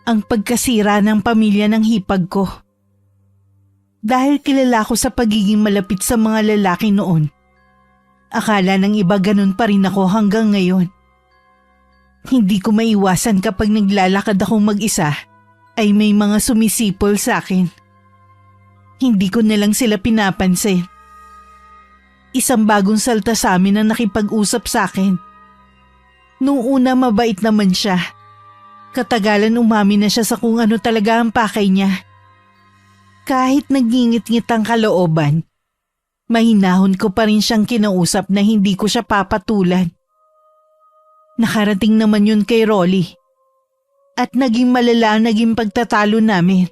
ang pagkasira ng pamilya ng hipag ko. Dahil kilala ko sa pagiging malapit sa mga lalaki noon, akala ng iba ganun pa rin ako hanggang ngayon. Hindi ko maiwasan kapag naglalakad akong mag-isa, ay may mga sumisipol sa akin. Hindi ko na lang sila pinapansin. Isang bagong salta sa amin ang nakipag-usap sa akin. Noong una mabait naman siya. Katagalan umamin na siya sa kung ano talaga ang pakay niya. Kahit nagingit-ngit ang kalooban, mahinahon ko pa rin siyang kinausap na hindi ko siya papatulan. Nakarating naman yun kay Rolly. At naging malala ang naging pagtatalo namin.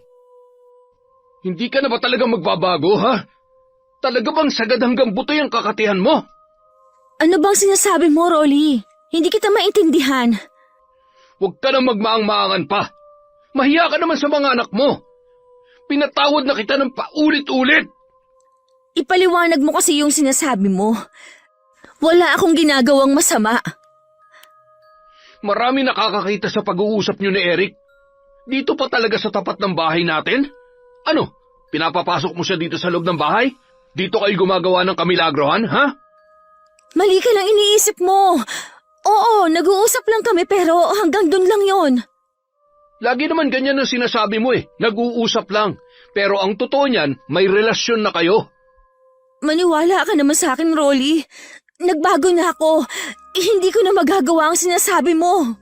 Hindi ka na ba talaga magbabago, ha? Talaga bang sagad hanggang buto yung kakatihan mo? Ano bang sinasabi mo, Rolly? Hindi kita maintindihan. Huwag ka na magmaang-maangan pa. Mahiya ka naman sa mga anak mo. Pinatawad na kita ng paulit-ulit. Ipaliwanag mo kasi yung sinasabi mo. Wala akong ginagawang masama. Marami nakakakita sa pag-uusap niyo ni Eric. Dito pa talaga sa tapat ng bahay natin? Ano, pinapapasok mo siya dito sa loob ng bahay? Dito kayo gumagawa ng kamilagrohan, ha? Mali ka lang iniisip mo. Oo, nag-uusap lang kami pero hanggang dun lang yon. Lagi naman ganyan ang sinasabi mo nag-uusap lang. Pero ang totoo niyan, may relasyon na kayo. Maniwala ka naman sa akin, Rolly. Nagbago na ako. Hindi ko na magagawa ang sinasabi mo.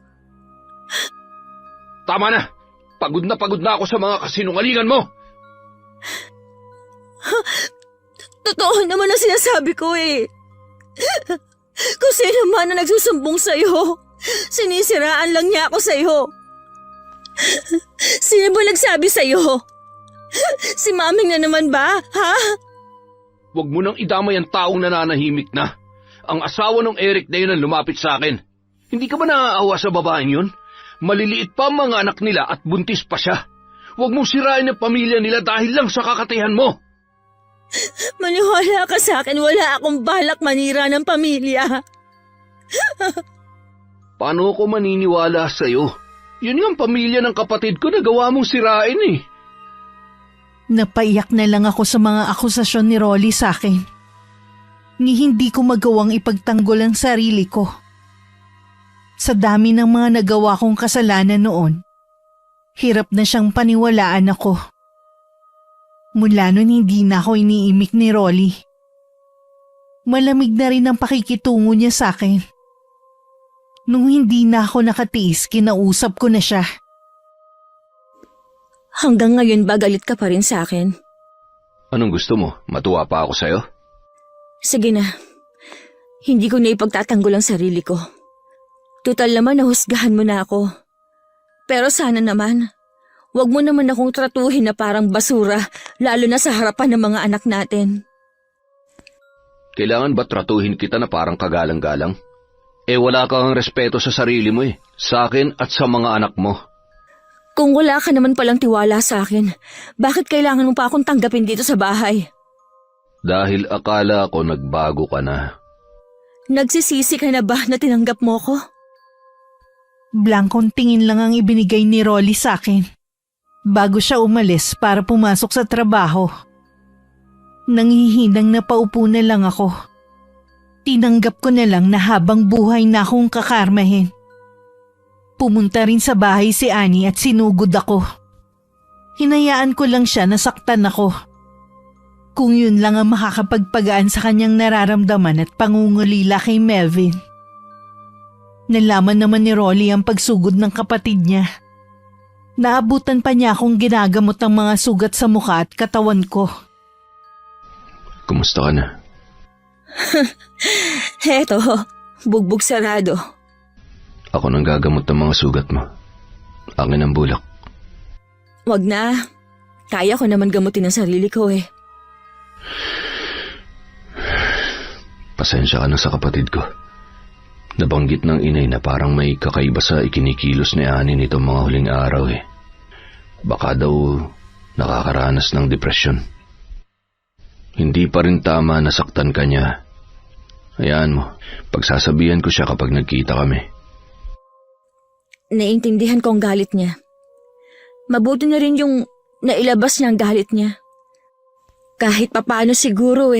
Tama na. Pagod na ako sa mga kasinungalingan mo. Totoo naman ang sinasabi ko Kung sino man na nagsusumbong sa'yo, sinisiraan lang niya ako sa'yo. Sino ba nagsabi sa'yo? Si Maming na naman ba, ha? Huwag mo nang idamay ang taong nananahimik na. Ang asawa ng Eric na yun ang lumapit sa akin. Hindi ka ba naaawa sa babaeng yun? Maliliit pa ang mga anak nila at buntis pa siya. Huwag mong sirain ang pamilya nila dahil lang sa kakatihan mo. Maniwala ka sa akin, wala akong balak manira ng pamilya. Paano ko maniniwala sa'yo? Yun yung pamilya ng kapatid ko na gawa mong sirain Napaiyak na lang ako sa mga akusasyon ni Rolly sa akin. Ni hindi ko magawang ipagtanggol ang sarili ko. Sa dami ng mga nagawa kong kasalanan noon, hirap na siyang paniwalaan ako. Mula nun hindi na ako iniimik ni Rolly. Malamig na rin ang pakikitungo niya sa akin. Nung hindi na ako nakatiis, kinausap ko na siya. Hanggang ngayon ba galit ka pa rin sa akin? Anong gusto mo? Matuwa pa ako sa'yo? Sige na. Hindi ko na ipagtatanggol ang sarili ko. Tutal naman nahusgahan mo na ako. Pero sana naman, wag mo naman akong tratuhin na parang basura, lalo na sa harapan ng mga anak natin. Kailangan ba tratuhin kita na parang kagalang-galang? Wala kang respeto sa sarili mo sa akin at sa mga anak mo. Kung wala ka naman palang tiwala sa akin, bakit kailangan mo pa akong tanggapin dito sa bahay? Dahil akala ko nagbago ka na. Nagsisisi ka na ba na tinanggap mo ko? Blankong tingin lang ang ibinigay ni Rolly sa akin bago siya umalis para pumasok sa trabaho. Nangihinang napaupo na lang ako. Tinanggap ko na lang na habang buhay na akong kakarmahin. Pumunta rin sa bahay si Annie at sinugod ako. Hinayaan ko lang siya na saktan ako. Kung yun lang ang makakapagpagaan sa kanyang nararamdaman at pangungulila kay Melvin. Nalaman naman ni Rolly ang pagsugod ng kapatid niya. Naabutan pa niya akong ginagamot ang mga sugat sa mukha at katawan ko. Kumusta ka na? Heto, bugbog sarado. Ako nang gagamot ng mga sugat mo. Akin ang bulak. Wag na. Kaya ko naman gamutin ang sarili ko Pasensya ka na sa kapatid ko. Nabanggit ng inay na parang may kakaiba sa ikinikilos ni Annie nitong mga huling araw Baka daw nakakaranas ng depresyon. Hindi pa rin tama na saktan ka niya. Hayaan mo, pagsasabihan ko siya kapag nagkita kami. Naiintindihan ko ang galit niya. Mabuti na rin yung nailabas niya ang galit niya. Kahit papaano siguro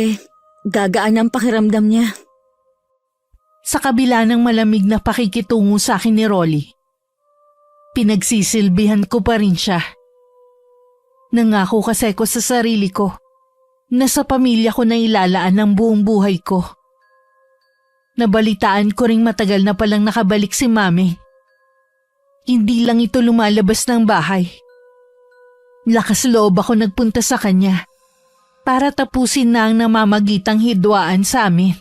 gagaan ang pakiramdam niya. Sa kabila ng malamig na pakikitungo sa akin ni Rolly, pinagsisilbihan ko pa rin siya. Nangako kasi ko sa sarili ko na sa pamilya ko na ilalaan ang buong buhay ko. Nabalitaan ko ring matagal na palang nakabalik si Mami. Hindi lang ito lumalabas ng bahay. Lakas loob ako nagpunta sa kanya para tapusin na ang namamagitang hidwaan sa amin.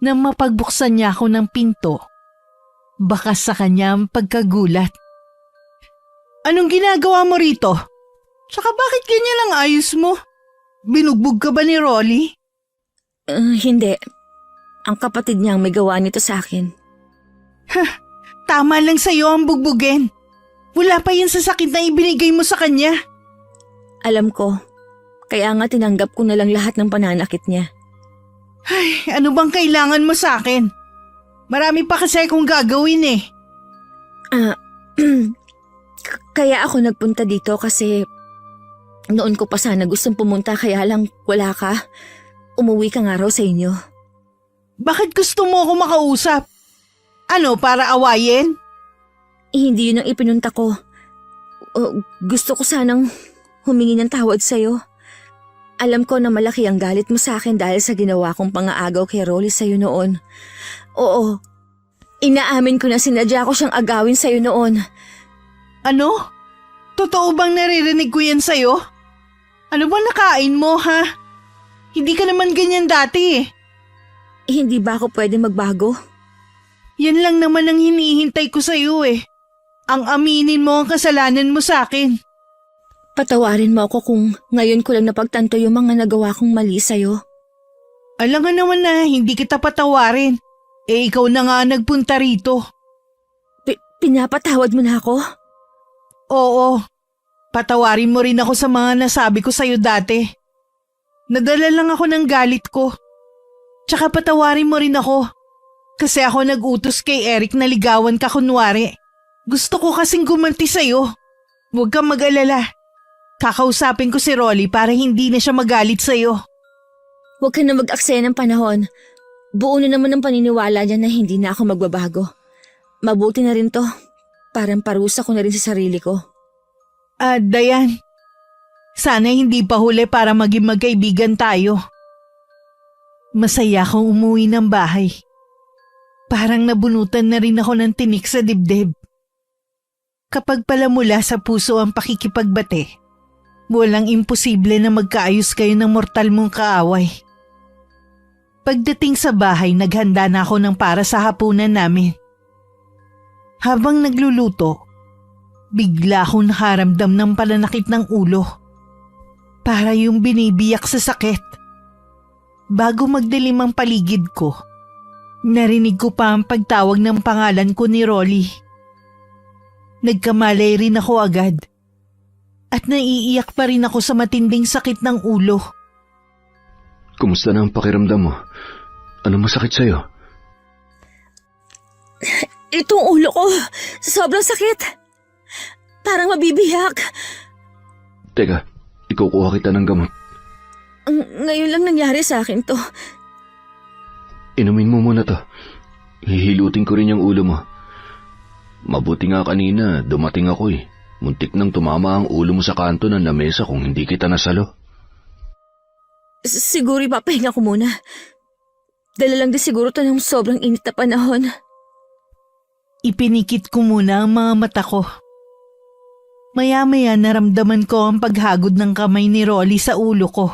Nang mapagbuksan niya ako ng pinto, baka sa kanya ang pagkagulat. Anong ginagawa mo rito? Tsaka bakit ganyan ang ayos mo? Binugbog ka ba ni Rolly? Hindi. Ang kapatid niyang may gawa nito sa akin. Tama lang sa'yo ang bugbugin. Wala pa yan sa sakit na ibinigay mo sa kanya. Alam ko. Kaya nga tinanggap ko na lang lahat ng pananakit niya. Ay, ano bang kailangan mo sa akin? Marami pa kasi akong gagawin eh. Kaya ako nagpunta dito kasi noon ko pa sana gustong pumunta kaya lang wala ka. Umuwi ka nga raw sa inyo. Bakit gusto mo ako makausap? Ano, para awayin? Hindi yun ang ipinunta ko. Gusto ko sanang humingi ng tawad sa'yo. Alam ko na malaki ang galit mo sa akin dahil sa ginawa kong pangaagaw kay Rolly sa'yo noon. Oo, inaamin ko na sinadya ko siyang agawin sa'yo noon. Ano? Totoo bang naririnig ko yan sa'yo? Ano bang nakain mo, ha? Hindi ka naman ganyan dati eh. Hindi ba ako pwede magbago? Yan lang naman ang hinihintay ko sa'yo eh. Ang aminin mo ang kasalanan mo sa akin. Patawarin mo ako kung ngayon ko lang napagtanto yung mga nagawa kong mali sa'yo. Alam nga naman na hindi kita patawarin. Eh ikaw na nga nagpunta rito. Pinapatawad mo na ako? Oo. Patawarin mo rin ako sa mga nasabi ko sa'yo dati. Nadala lang ako ng galit ko. Tsaka patawarin mo rin ako. Kasi ako nag-utos kay Eric na ligawan ka kunwari. Gusto ko kasing gumanti sa'yo. Huwag kang mag-alala. Kakausapin ko si Rolly para hindi na siya magalit sa'yo. Huwag ka na mag-aksaya ng panahon. Buo na naman ang paniniwala niya na hindi na ako magbabago. Mabuti na rin to. Parang parusa ko na rin sa sarili ko. Dayan. Sana hindi pa huli para maging magkaibigan tayo. Masaya akong umuwi ng bahay. Parang nabunutan na rin ako ng tinik sa dibdib. Kapag pala mula sa puso ang pakikipagbate, walang imposible na magkaayos kayo ng mortal mong kaaway. Pagdating sa bahay, naghanda na ako ng para sa hapunan namin. Habang nagluluto, bigla akong nakaramdam ng pananakit ng ulo. Para yung binibiyak sa sakit. Bago magdilim ang paligid ko, narinig ko pa ang pagtawag ng pangalan ko ni Rolly. Nagkamalay rin ako agad. At naiiyak pa rin ako sa matinding sakit ng ulo. Kumusta na ang pakiramdam mo? Ano masakit sa'yo? Itong ulo ko, sobrang sakit. Parang mabibiyak. Teka, ikukuha kita ng gamot. Ngayon lang nangyari sa akin to. Inumin mo muna to. Hihilutin ko rin yung ulo mo. Mabuti nga kanina, dumating ako eh. Muntik nang tumama ang ulo mo sa kanto ng lamesa kung hindi kita nasalo. Siguro ipapahinga ko muna. Dala lang din siguro to ng sobrang init na panahon. Ipinikit ko muna ang mga mata ko. Maya-maya naramdaman ko ang paghagod ng kamay ni Rolly sa ulo ko.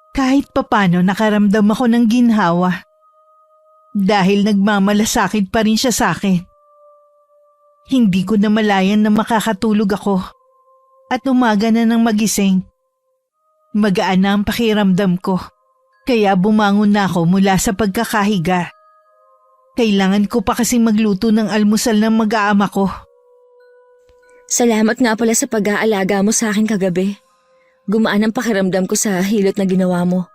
Kahit papano nakaramdam ako ng ginhawa. Dahil nagmamalasakit pa rin siya sa akin. Hindi ko namalayan na makakatulog ako. At umaga na nang magising. Magaan na ang pakiramdam ko. Kaya bumangon na ako mula sa pagkakahiga. Kailangan ko pa kasing magluto ng almusal ng mag-aama ko. Salamat nga pala sa pag-aalaga mo sa akin kagabi. Gumaan ang pakiramdam ko sa hilot na ginawa mo.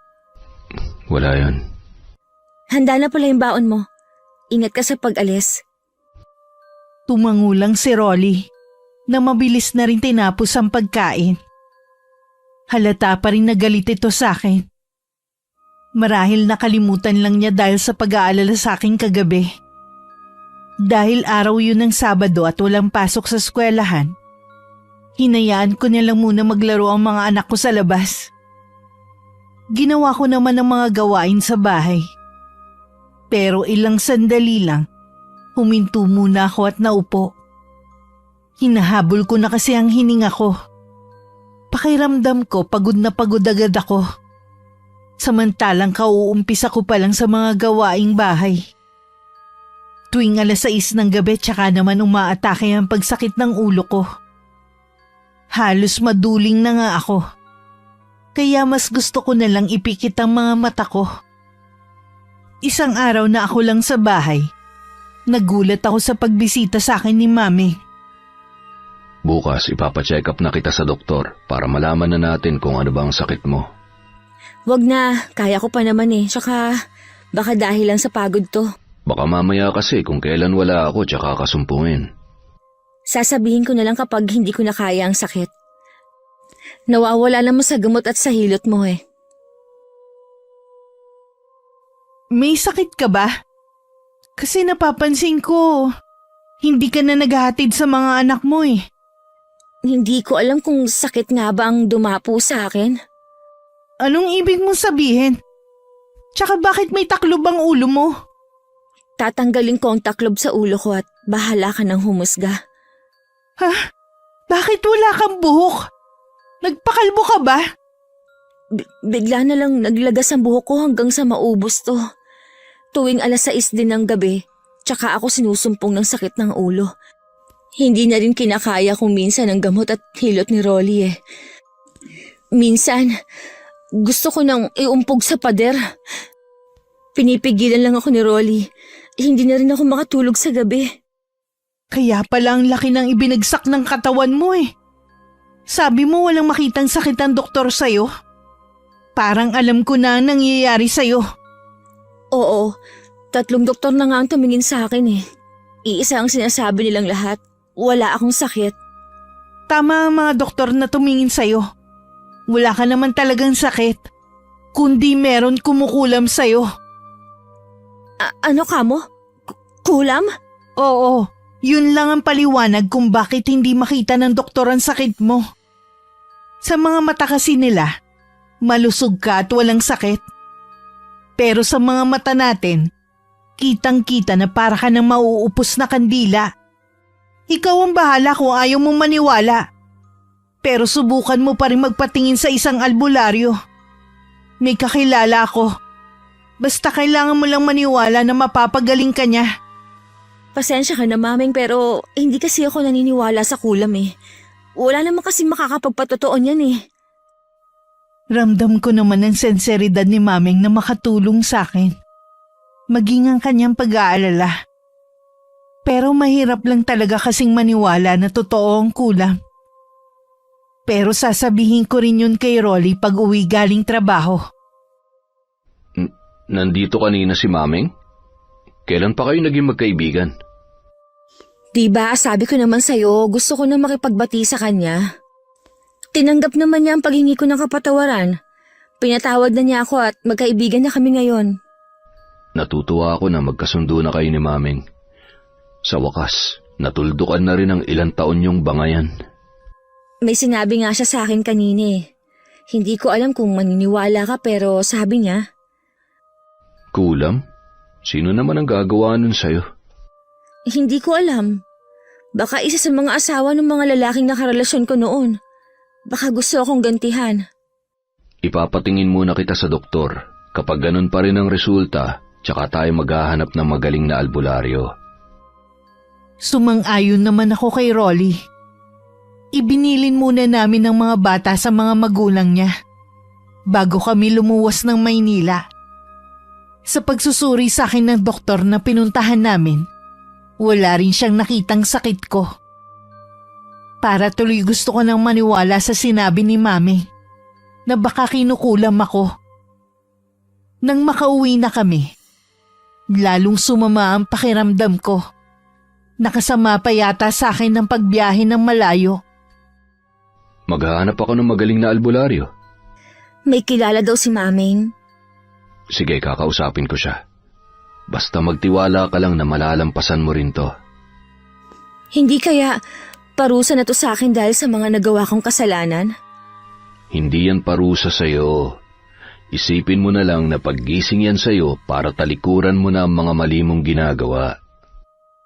Wala yan. Handa na pala yung baon mo. Ingat ka sa pag-alis. Tumangulang si Rolly na mabilis na rin tinapos ang pagkain. Halata pa rin nagalit ito sa akin. Marahil nakalimutan lang niya dahil sa pag-aalala sa akin kagabi. Dahil araw yun ng Sabado at walang pasok sa eskwelahan, hinayaan ko nilang muna maglaro ang mga anak ko sa labas. Ginawa ko naman ang mga gawain sa bahay. Pero ilang sandali lang, huminto muna ako at naupo. Hinahabol ko na kasi ang hininga ko. Pakiramdam ko pagod na pagod agad ako. Samantalang kauumpisa ko pa lang sa mga gawaing bahay. Tuwing 6:00 ng gabi tsaka naman umaatake ang pagsakit ng ulo ko. Halos maduling na nga ako. Kaya mas gusto ko na lang ipikit ang mga mata ko. Isang araw na ako lang sa bahay, nagulat ako sa pagbisita sa akin ni Mami. Bukas ipapacheck up na kita sa doktor para malaman na natin kung ano ba ang sakit mo. Wag na, kaya ko pa naman eh. Tsaka baka dahil lang sa pagod to. Baka mamaya kasi kung kailan wala ako tsaka kasumpungin. Sasabihin ko na lang kapag hindi ko na kaya ang sakit. Nawawala naman sa gamot at sa hilot mo eh. May sakit ka ba? Kasi napapansin ko, hindi ka na naghahatid sa mga anak mo eh. Hindi ko alam kung sakit nga ba ang dumapo sa akin. Anong ibig mong sabihin? Tsaka bakit may taklob ang ulo mo? Tatanggalin ko ang taklob sa ulo ko at bahala ka ng humusga. Ha? Bakit wala kang buhok? Nagpakalbo ka ba? Bigla na lang naglagas ang buhok ko hanggang sa maubos to. Tuwing 6:00 din ng gabi, tsaka ako sinusumpong ng sakit ng ulo. Hindi na rin kinakaya kung minsan ang gamot at hilot ni Rolly eh. Minsan, gusto ko nang iumpog sa pader. Pinipigilan lang ako ni Rolly. Hindi na rin ako makatulog sa gabi. Kaya pala ang laki ng ibinagsak ng katawan mo eh. Sabi mo walang makitang sakit ang doktor sa'yo. Parang alam ko na ang nangyayari sa'yo. Oo, 3 doktor na nga ang tumingin sa akin eh. Iisa ang sinasabi nilang lahat. Wala akong sakit. Tama ang mga doktor na tumingin sa'yo. Wala ka naman talagang sakit. Kundi meron kumukulam sa'yo. Ano ka mo? Kulam? Oo, yun lang ang paliwanag kung bakit hindi makita ng doktor ang sakit mo. Sa mga mata kasi nila, malusog ka at walang sakit. Pero sa mga mata natin, kitang-kita na para ka ng mauupos na kandila. Ikaw ang bahala kung ayaw mong maniwala. Pero subukan mo pa rin magpatingin sa isang albularyo. May kakilala ako. Basta kailangan mo lang maniwala na mapapagaling ka niya. Pasensya ka na, Maming, pero hindi kasi ako naniniwala sa kulam eh. Wala naman kasi makakapagpatotoo niyan eh. Ramdam ko naman ang senseridad ni Maming na makatulong sa akin. Maging ang kanyang pag-aalala. Pero mahirap lang talaga kasing maniwala na totoo ang kulam. Pero sasabihin ko rin yun kay Rolly pag uwi galing trabaho. Nandito kanina si Maming? Kailan pa kayo naging magkaibigan? Diba, sabi ko naman sa'yo, gusto ko na makipagbati sa kanya. Tinanggap naman niya ang paghingi ko ng kapatawaran. Pinatawad na niya ako at magkaibigan na kami ngayon. Natutuwa ako na magkasundo na kayo ni Maming. Sa wakas, natuldukan na rin ang ilang taon yung bangayan. May sinabi nga siya sa akin kanina eh. Hindi ko alam kung maniniwala ka pero sabi niya. Kulam? Sino naman ang gagawa nun sa'yo? Hindi ko alam. Baka isa sa mga asawa ng mga lalaking nakarelasyon ko noon. Baka gusto akong gantihan. Ipapatingin muna kita sa doktor. Kapag ganun pa rin ang resulta, tsaka tayo maghahanap ng magaling na albularyo. Sumang-ayon naman ako kay Rolly. Ibinilin muna namin ang mga bata sa mga magulang niya bago kami lumuwas ng Maynila. Sa pagsusuri sa akin ng doktor na pinuntahan namin, wala rin siyang nakitang sakit ko. Para tuloy gusto ko nang maniwala sa sinabi ni Mami na baka kinukulam ako. Nang makauwi na kami, lalong sumama ang pakiramdam ko. Nakasama pa yata sa akin ng pagbiyahe ng malayo. Maghahanap ako ng magaling na albularyo. May kilala daw si Maming. Sige, kakausapin ko siya. Basta magtiwala ka lang na malalampasan mo rin to. Hindi kaya parusa na to sa akin dahil sa mga nagawa kong kasalanan? Hindi yan parusa sa'yo. Isipin mo na lang na paggising yan sa'yo para talikuran mo na ang mga mali mong ginagawa.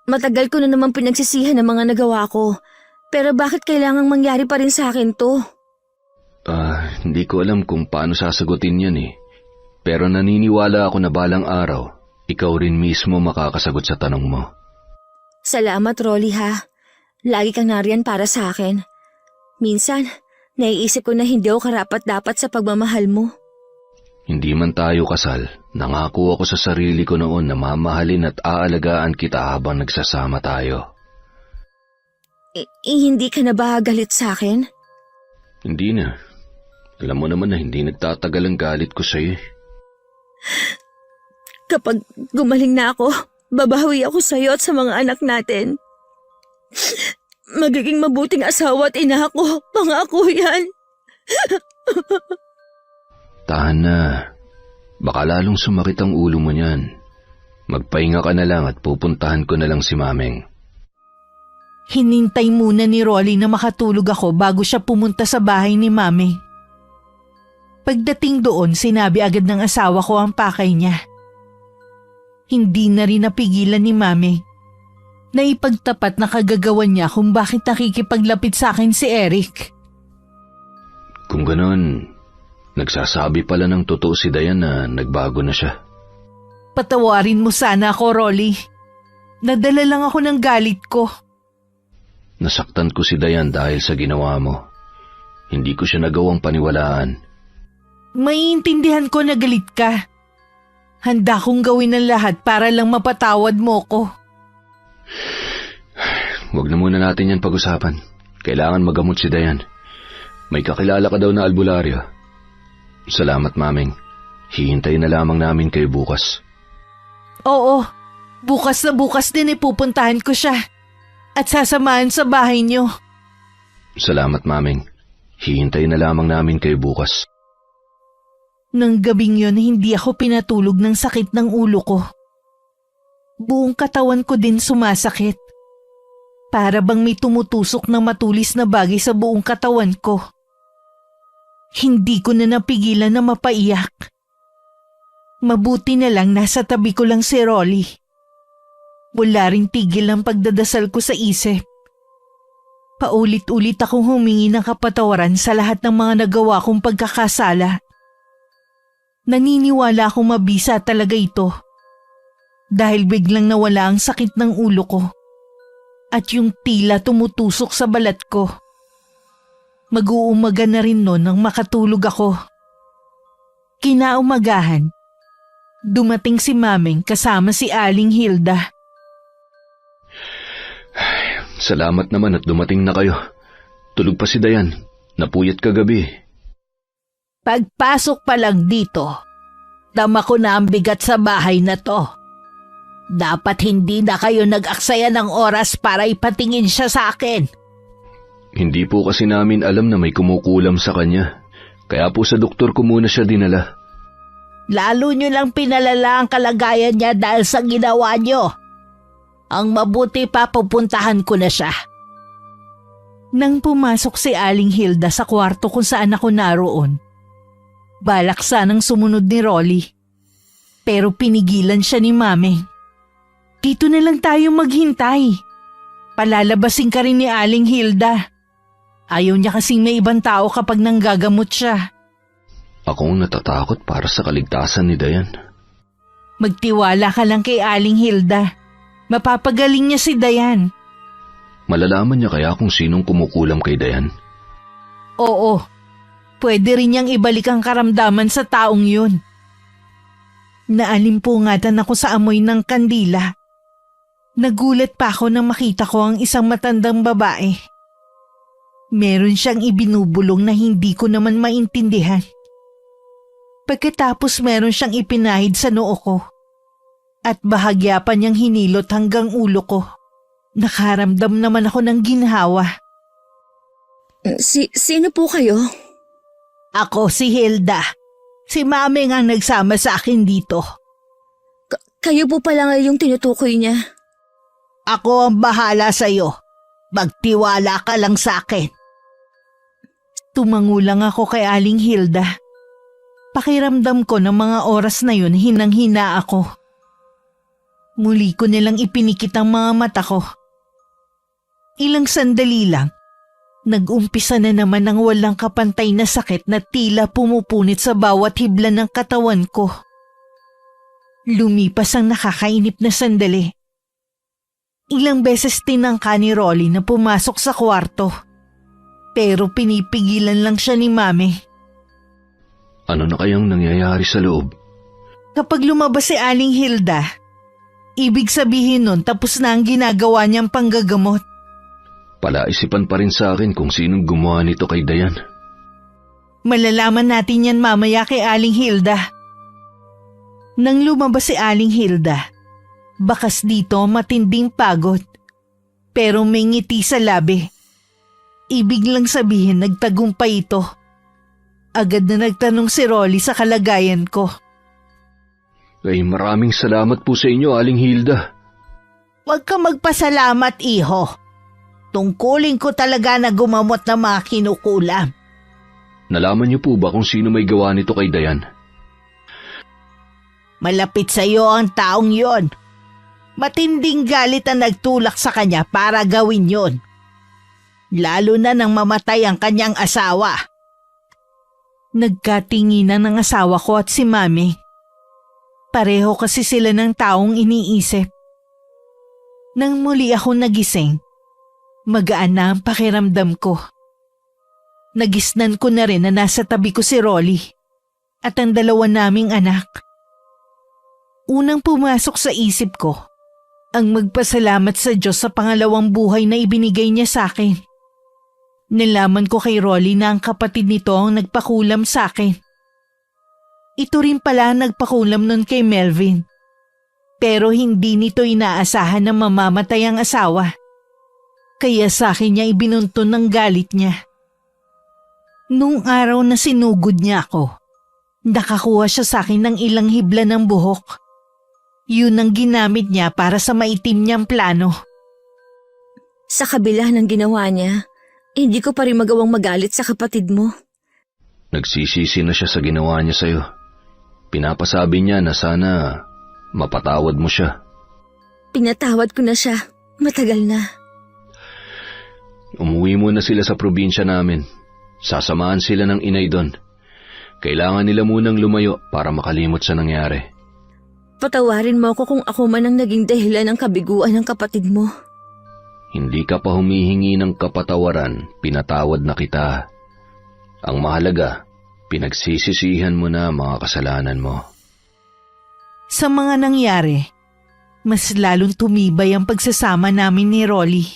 Matagal ko na naman pinagsisihan ng mga nagawa ko. Pero bakit kailangang mangyari pa rin sa akin to? Hindi ko alam kung paano sasagutin yan eh. Pero naniniwala ako na balang araw, ikaw rin mismo makakasagot sa tanong mo. Salamat, Rolly ha. Lagi kang nariyan para sa akin. Minsan, Naiisip ko na hindi ako karapat-dapat sa pagmamahal mo. Hindi man tayo kasal, nangako ako sa sarili ko noon na mamahalin at aalagaan kita habang nagsasama tayo. Hindi ka na ba galit sa akin? Hindi na. Alam mo naman na hindi nagtatagal ang galit ko sa'yo. Kapag gumaling na ako, babawi ako sa'yo at sa mga anak natin. Magiging mabuting asawa at ina ako. Pangako yan. Tahan na. Baka lalong sumakit ang ulo mo niyan. Magpahinga ka na lang at pupuntahan ko na lang si Mameng. Hinintay muna ni Rolly na makatulog ako bago siya pumunta sa bahay ni Mami. Pagdating doon, sinabi agad ng asawa ko ang pakay niya. Hindi na rin napigilan ni Mami na ipagtapat na kagagawan niya kung bakit nakikipaglapit sa akin si Eric. Kung ganon, nagsasabi pala ng totoo si Dayan na nagbago na siya. Patawarin mo sana ako, Rolly. Nadala lang ako ng galit ko. Nasaktan ko si Dayan dahil sa ginawa mo. Hindi ko siya nagawang paniwalaan. Maiintindihan ko na galit ka. Handa kong gawin ang lahat para lang mapatawad mo ko. Huwag na muna natin yan pag-usapan. Kailangan magamot si Dayan. May kakilala ka daw na albularyo. Salamat, Mameng. Hihintayin na lamang namin kayo bukas. Oo, bukas na bukas din ipupuntahan ko siya. At sasamahan sa bahay niyo. Salamat, Mameng. Hihintayin na lamang namin kayo bukas. Nang gabing yon, hindi ako pinatulog ng sakit ng ulo ko. Buong katawan ko din sumasakit. Para bang may tumutusok ng matulis na bagay sa buong katawan ko. Hindi ko na napigilan na mapaiyak. Mabuti na lang nasa tabi ko lang si Rolly. Wala ring tigil ang pagdadasal ko sa isip. Paulit-ulit akong humingi ng kapatawaran sa lahat ng mga nagawa kong pagkakasala. Naniniwala akong mabisa talaga ito. Dahil biglang nawala ang sakit ng ulo ko. At yung tila tumutusok sa balat ko. Mag-uumaga na rin noon nang makatulog ako. Kinaumagahan, dumating si Mameng kasama si Aling Hilda. Salamat naman at dumating na kayo. Tulog pa si Dayan. Napuyat kagabi. Pagpasok pa lang dito, dama ko na ang bigat sa bahay na to. Dapat hindi na kayo nag-aksaya ng oras para ipatingin siya sa akin. Hindi po kasi namin alam na may kumukulam sa kanya. Kaya po sa doktor ko muna siya dinala. Lalo nyo lang pinalala ang kalagayan niya dahil sa ginawa nyo. Ang mabuti pa, pupuntahan ko na siya. Nang pumasok si Aling Hilda sa kwarto kung saan ako naroon, balak sanang sumunod ni Rolly. Pero pinigilan siya ni Mameng. Dito na lang tayo maghintay. Palalabasin ka rin ni Aling Hilda. Ayaw niya kasing may ibang tao kapag nanggagamot siya. Akong natatakot para sa kaligtasan ni Dayan. Magtiwala ka lang kay Aling Hilda. Mapapagaling niya si Dayan. Malalaman niya kaya kung sinong kumukulam kay Dayan? Oo. Pwede rin niyang ibalik ang karamdaman sa taong yun. Naalimpungatan ako sa amoy ng kandila. Nagulat pa ako nang makita ko ang isang matandang babae. Meron siyang ibinubulong na hindi ko naman maintindihan. Pagkatapos meron siyang ipinahid sa noo ko. At bahagya pa niyang hinilot hanggang ulo ko. Nakaramdam naman ako ng ginhawa. Sino po kayo? Ako si Hilda. Si Mameng ang nagsama sa akin dito. Kayo po pala nga yung tinutukoy niya. Ako ang bahala sa'yo. Magtiwala ka lang sa akin. Tumangulang ako kay Aling Hilda. Pakiramdam ko ng mga oras na yun hinang-hina ako. Muli ko nilang ipinikit ang mga mata ko. Ilang sandali lang, nag-umpisa na naman ang walang kapantay na sakit na tila pumupunit sa bawat hibla ng katawan ko. Lumipas ang nakakainip na sandali. Ilang beses tinangka ni Rolly na pumasok sa kwarto. Pero pinipigilan lang siya ni Mami. Ano na kayang nangyayari sa loob? Kapag lumabas si Aling Hilda, ibig sabihin nun tapos na ang ginagawa niyang panggagamot. Palaisipan pa rin sa akin kung sinong gumawa nito kay Dayan. Malalaman natin yan mamaya kay Aling Hilda. Nang lumabas si Aling Hilda, bakas dito matinding pagod. Pero may ngiti sa labi. Ibig lang sabihin nagtagumpay ito. Agad na nagtanong si Rolly sa kalagayan ko. Ay maraming salamat po sa inyo, Aling Hilda. Huwag ka magpasalamat, iho. Tungkulin ko talaga na gumamot ng mga kinukulam. Nalaman niyo po ba kung sino may gawa nito kay Dayan? Malapit sa iyo ang taong yon. Matinding galit ang nagtulak sa kanya para gawin yon. Lalo na nang mamatay ang kanyang asawa. Nagkatinginan ng asawa ko at si Mami. Pareho kasi sila ng taong iniisip. Nang muli ako nagising, magaan na ang pakiramdam ko. Nagisnan ko na rin na nasa tabi ko si Rolly at ang dalawa naming anak. Unang pumasok sa isip ko, ang magpasalamat sa Diyos sa pangalawang buhay na ibinigay niya sa akin. Nalaman ko kay Rolly na ang kapatid nito ang nagpakulam sa akin. Ito rin pala ang nagpakulam nun kay Melvin. Pero hindi nito inaasahan na mamamatay ang asawa. Kaya sa akin niya ibinunton ng galit niya. Nung araw na sinugod niya ako, nakakuha siya sa akin ng ilang hibla ng buhok. Yun ang ginamit niya para sa maitim niyang plano. Sa kabila ng ginawa niya, hindi ko pa rin magawang magalit sa kapatid mo. Nagsisisi na siya sa ginawa niya sa'yo. Pinapasabi niya na sana mapatawad mo siya. Pinatawad ko na siya. Matagal na. Umuwi muna sila sa probinsya namin. Sasamahan sila ng inay doon. Kailangan nila munang lumayo para makalimot sa nangyari. Patawarin mo ako kung ako man ang naging dahilan ng kabiguan ng kapatid mo. Hindi ka pa humihingi ng kapatawaran, pinatawad na kita. Ang mahalaga, pinagsisisihan mo na mga kasalanan mo. Sa mga nangyari, mas lalong tumibay ang pagsasama namin ni Rolly.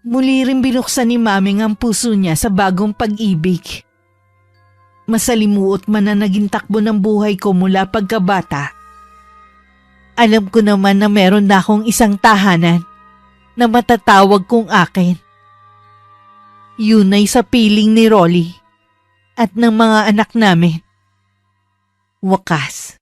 Muli rin binuksan ni Maming ang puso niya sa bagong pag-ibig. Masalimuot man na naging takbo ng buhay ko mula pagkabata. Alam ko naman na meron na akong isang tahanan na matatawag kong akin. Yun ay sa piling ni Rolly at ng mga anak namin. Wakas,